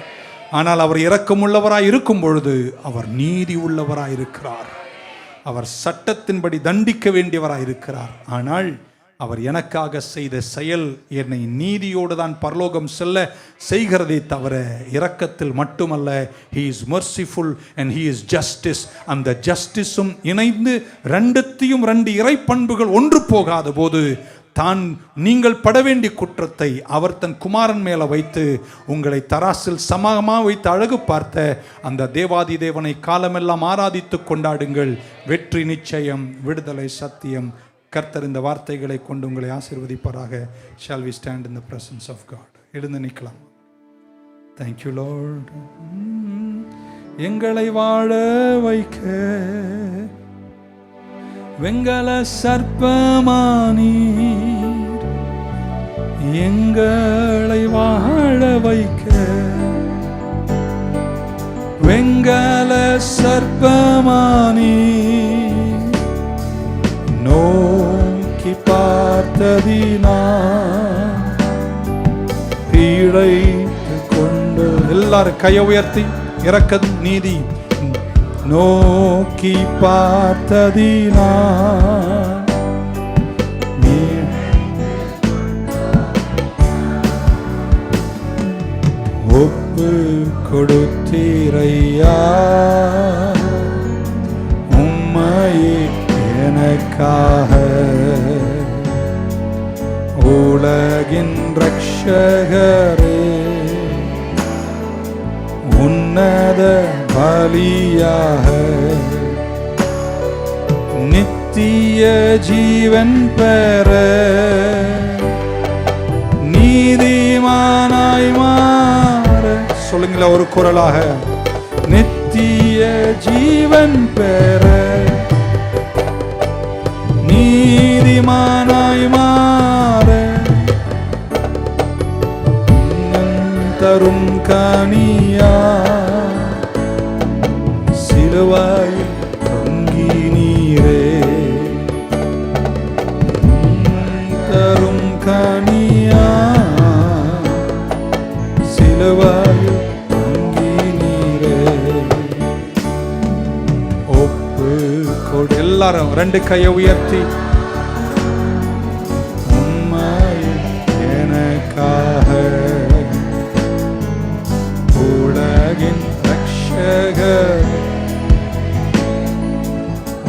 ஆனால் அவர் இரக்கமுள்ளவராய் இருக்கும் பொழுது அவர் நீதி உள்ளவராய் இருக்கிறார். அவர் சட்டத்தின்படி தண்டிக்க வேண்டியவராய் இருக்கிறார். ஆனால் அவர் எனக்காக செய்த செயல் என்னை நீதியோடு தான் பரலோகம் செல்ல செய்கிறதே தவிர இரக்கத்தில் மட்டுமல்ல. he is merciful and he is justice. அந்த ஜஸ்டிஸும் இணைந்து ரெண்டு இறைப்பண்புகள் ஒன்று போகாத போது தான் நீங்கள் பட வேண்டிய குற்றத்தை அவர் தன் குமாரன் மேலே வைத்து உங்களை தராசில் சமமாக வைத்து அழகு பார்த்த அந்த தேவாதி தேவனை காலமெல்லாம் ஆராதித்து கொண்டாடுங்கள். வெற்றி நிச்சயம், விடுதலை சத்தியம். கர்த்தர் இந்த வார்த்தைகளை கொண்டு உங்களை ஆசீர்வதிப்பாராக. Shall we stand in the presence of God? எழுந்து நிற்கலாம். Thank you Lord. எங்களை வாழ வைக்க வெங்கல சர்ப்பமானீர், எங்களை வாழ வைக்க வெங்கல சர்ப்பமானீர், நோக்கி பார்த்ததினால் பீழைத்து கொண்டு. எல்லாரும் கையை உயர்த்தி இரக்க நீதி நோக்கி பார்த்ததினால் ஒப்பு கொடுத்தீரையா, உம்மையே எனக்காக உலகின் ரட்சகரே, உன்னத பலியாக நித்திய ஜீவன் பெற நீதிமானாய் மாற. சொல்லுங்களா ஒரு குரலாக, நித்திய ஜீவன் பெற நீதிமானாய் மாற தரும் கனியா சிலுவாயில் தொங்கி நீரே, தரும் கனியா சிலுவாயில் தொங்கி நீரே. ஒப்பு கொடு. எல்லாரும் ரெண்டு கையை உயர்த்தி உம்மை எனக்காக உலகின் ரட்சகர்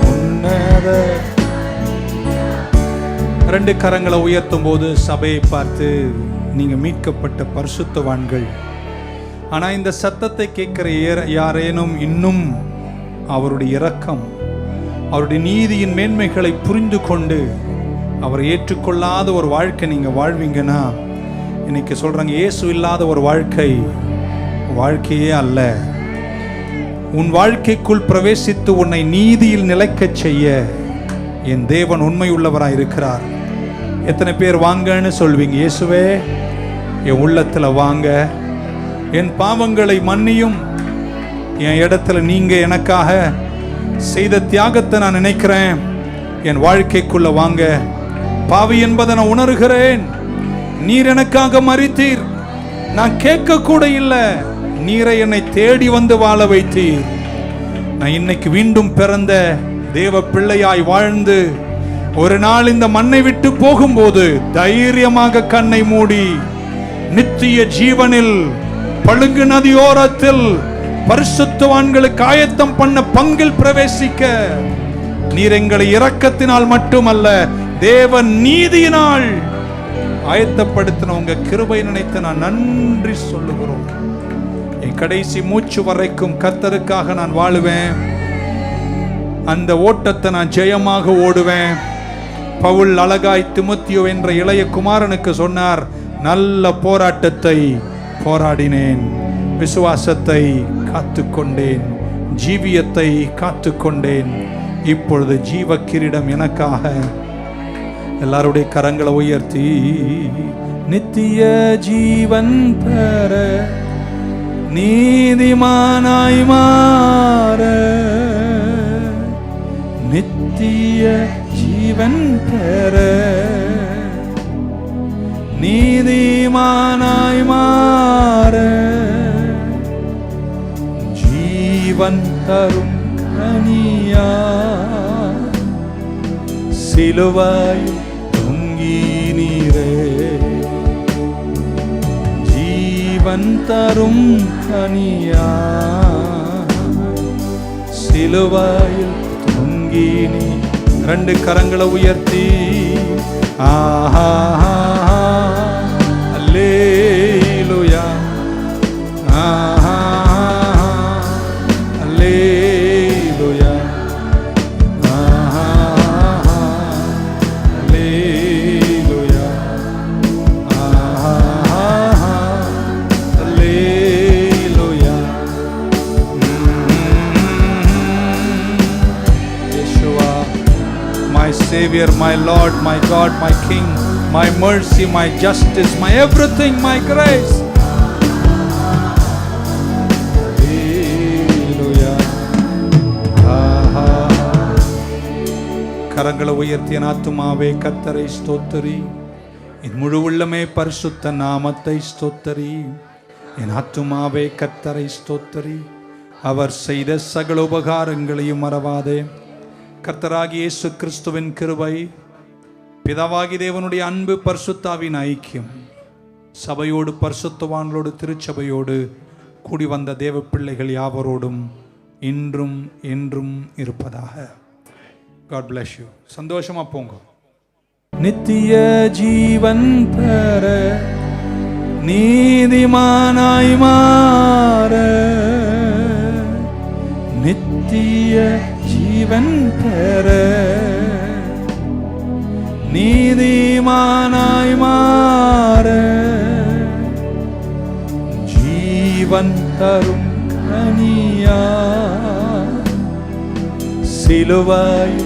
உன்னத. ரெண்டு கரங்களை உயர்த்தும் போது சபையை பார்த்து, நீங்க மீட்கப்பட்ட பரிசுத்தவான்கள். ஆனா இந்த சத்தத்தை கேட்கிற யாரேனும் இன்னும் அவருடைய இரக்கம், அவருடைய நீதியின் மேன்மைகளை புரிந்து கொண்டு அவரை ஏற்றுக்கொள்ளாத ஒரு வாழ்க்கை நீங்க வாழ்வீங்கன்னா, இன்னைக்கு சொல்றாங்க, இயேசு இல்லாத ஒரு வாழ்க்கையே அல்ல. உன் வாழ்க்கைக்குள் பிரவேசித்து உன்னை நீதியில் நிலைக்கச் செய்ய என் தேவன் உண்மை உள்ளவராய் இருக்கிறார். எத்தனை பேர் வாங்கன்னு சொல்வீங்க? இயேசுவே என் உள்ளத்துல வாங்க, என் பாவங்களை மன்னியும், என் இடத்துல நீங்க எனக்காக செய்த தியாகத்தை நான் நினைக்கிறேன், என் வாழ்க்கைக்குள்ள வாங்க. பாவி என்பதை நான் உணர்கிறேன், நீர் எனக்காக மரித்தீர், நான் கேட்க கூட இல்லை, நீரை என்னை தேடி வந்து வாழ வைத்தீர். நான் இன்னைக்கு மீண்டும் பிறந்த தேவ பிள்ளையாய் வாழ்ந்து ஒரு நாள் இந்த மண்ணை விட்டு போகும்போது தைரியமாக கண்ணை மூடி நித்திய ஜீவனில் பழுங்கு நதியோரத்தில் பரிசுத்தவான்களுக்கு ஆயத்தம் பண்ண பங்கில் பிரவேசிக்க நீர் எங்களை இரக்கத்தினால் மட்டுமல்ல தேவ நீதியினால் ஆயத்தப்படுத்தின உங்க கிருபை நினைத்து நான் நன்றி சொல்லுகிறோம். என் கடைசி மூச்சு வரைக்கும் கர்த்தருக்காக நான் வாழுவேன், அந்த ஓட்டத்தை நான் ஜெயமாக ஓடுவேன். பவுல் அழகாய் திமுத்தியோ என்ற இளைய குமாரனுக்கு சொன்னார், நல்ல போராட்டத்தை போராடினேன், விசுவாசத்தை காத்துக்கொண்டேன், ஜீவியத்தை காத்துக்கொண்டேன், இப்பொழுது ஜீவ கிரீடம் எனக்காக. எல்லாருடைய கரங்களை உயர்த்தி, நித்திய ஜீவன் பெற நீதிமானாய் மாற நித்திய நித்திய ஜீவன் பெற நீதிமானாய் மாற ஜீவன் தரும் கனியா சிலுவாய் தொங்கி நீரே ஜீவன் தரும் கனியா சிலுவாயில் தொங்கி நீ. ரெண்டு கரங்களை உயர்த்தி ஆஹா அல்லேலூயா ஆஹா அல்லேலூயா ஆஹா அல்லேலூயா ஆஹா அல்லேலூயா. Yeshua, my Savior, my Lord, my God, my King, my mercy, my justice, my everything, my grace. Hallelujah. கரங்களை உயர்த்திய ஆத்துமாவே கர்த்தரை ஸ்தோத்தரி, என் முழு உள்ளமே பரிசுத்த நாமத்தை ஸ்தோத்தரி. என் ஆத்துமாவே கர்த்தரை ஸ்தோத்தரி, அவர் செய்த சகல உபகாரங்களையும் மறவாதே. கர்த்தராகிய இயேசு கிறிஸ்துவின் கிருபை, பிதாவாகி தேவனுடைய அன்பு, பரிசுத்தாவின் ஐக்கியம், சபையோடு பரிசுத்தவான்களோடு திருச்சபையோடு கூடி வந்த தேவ பிள்ளைகள் யாவரோடும் இன்றும் என்றும் இருப்பதாக. God bless you. சந்தோஷமா போங்க. நித்திய ஜீவன் பெற நீதிமானாய் மாற நித்திய ஜீவன் பெற நீதிமானாய் மாற ஜீவன் தரும் கனியா சிலுவாய்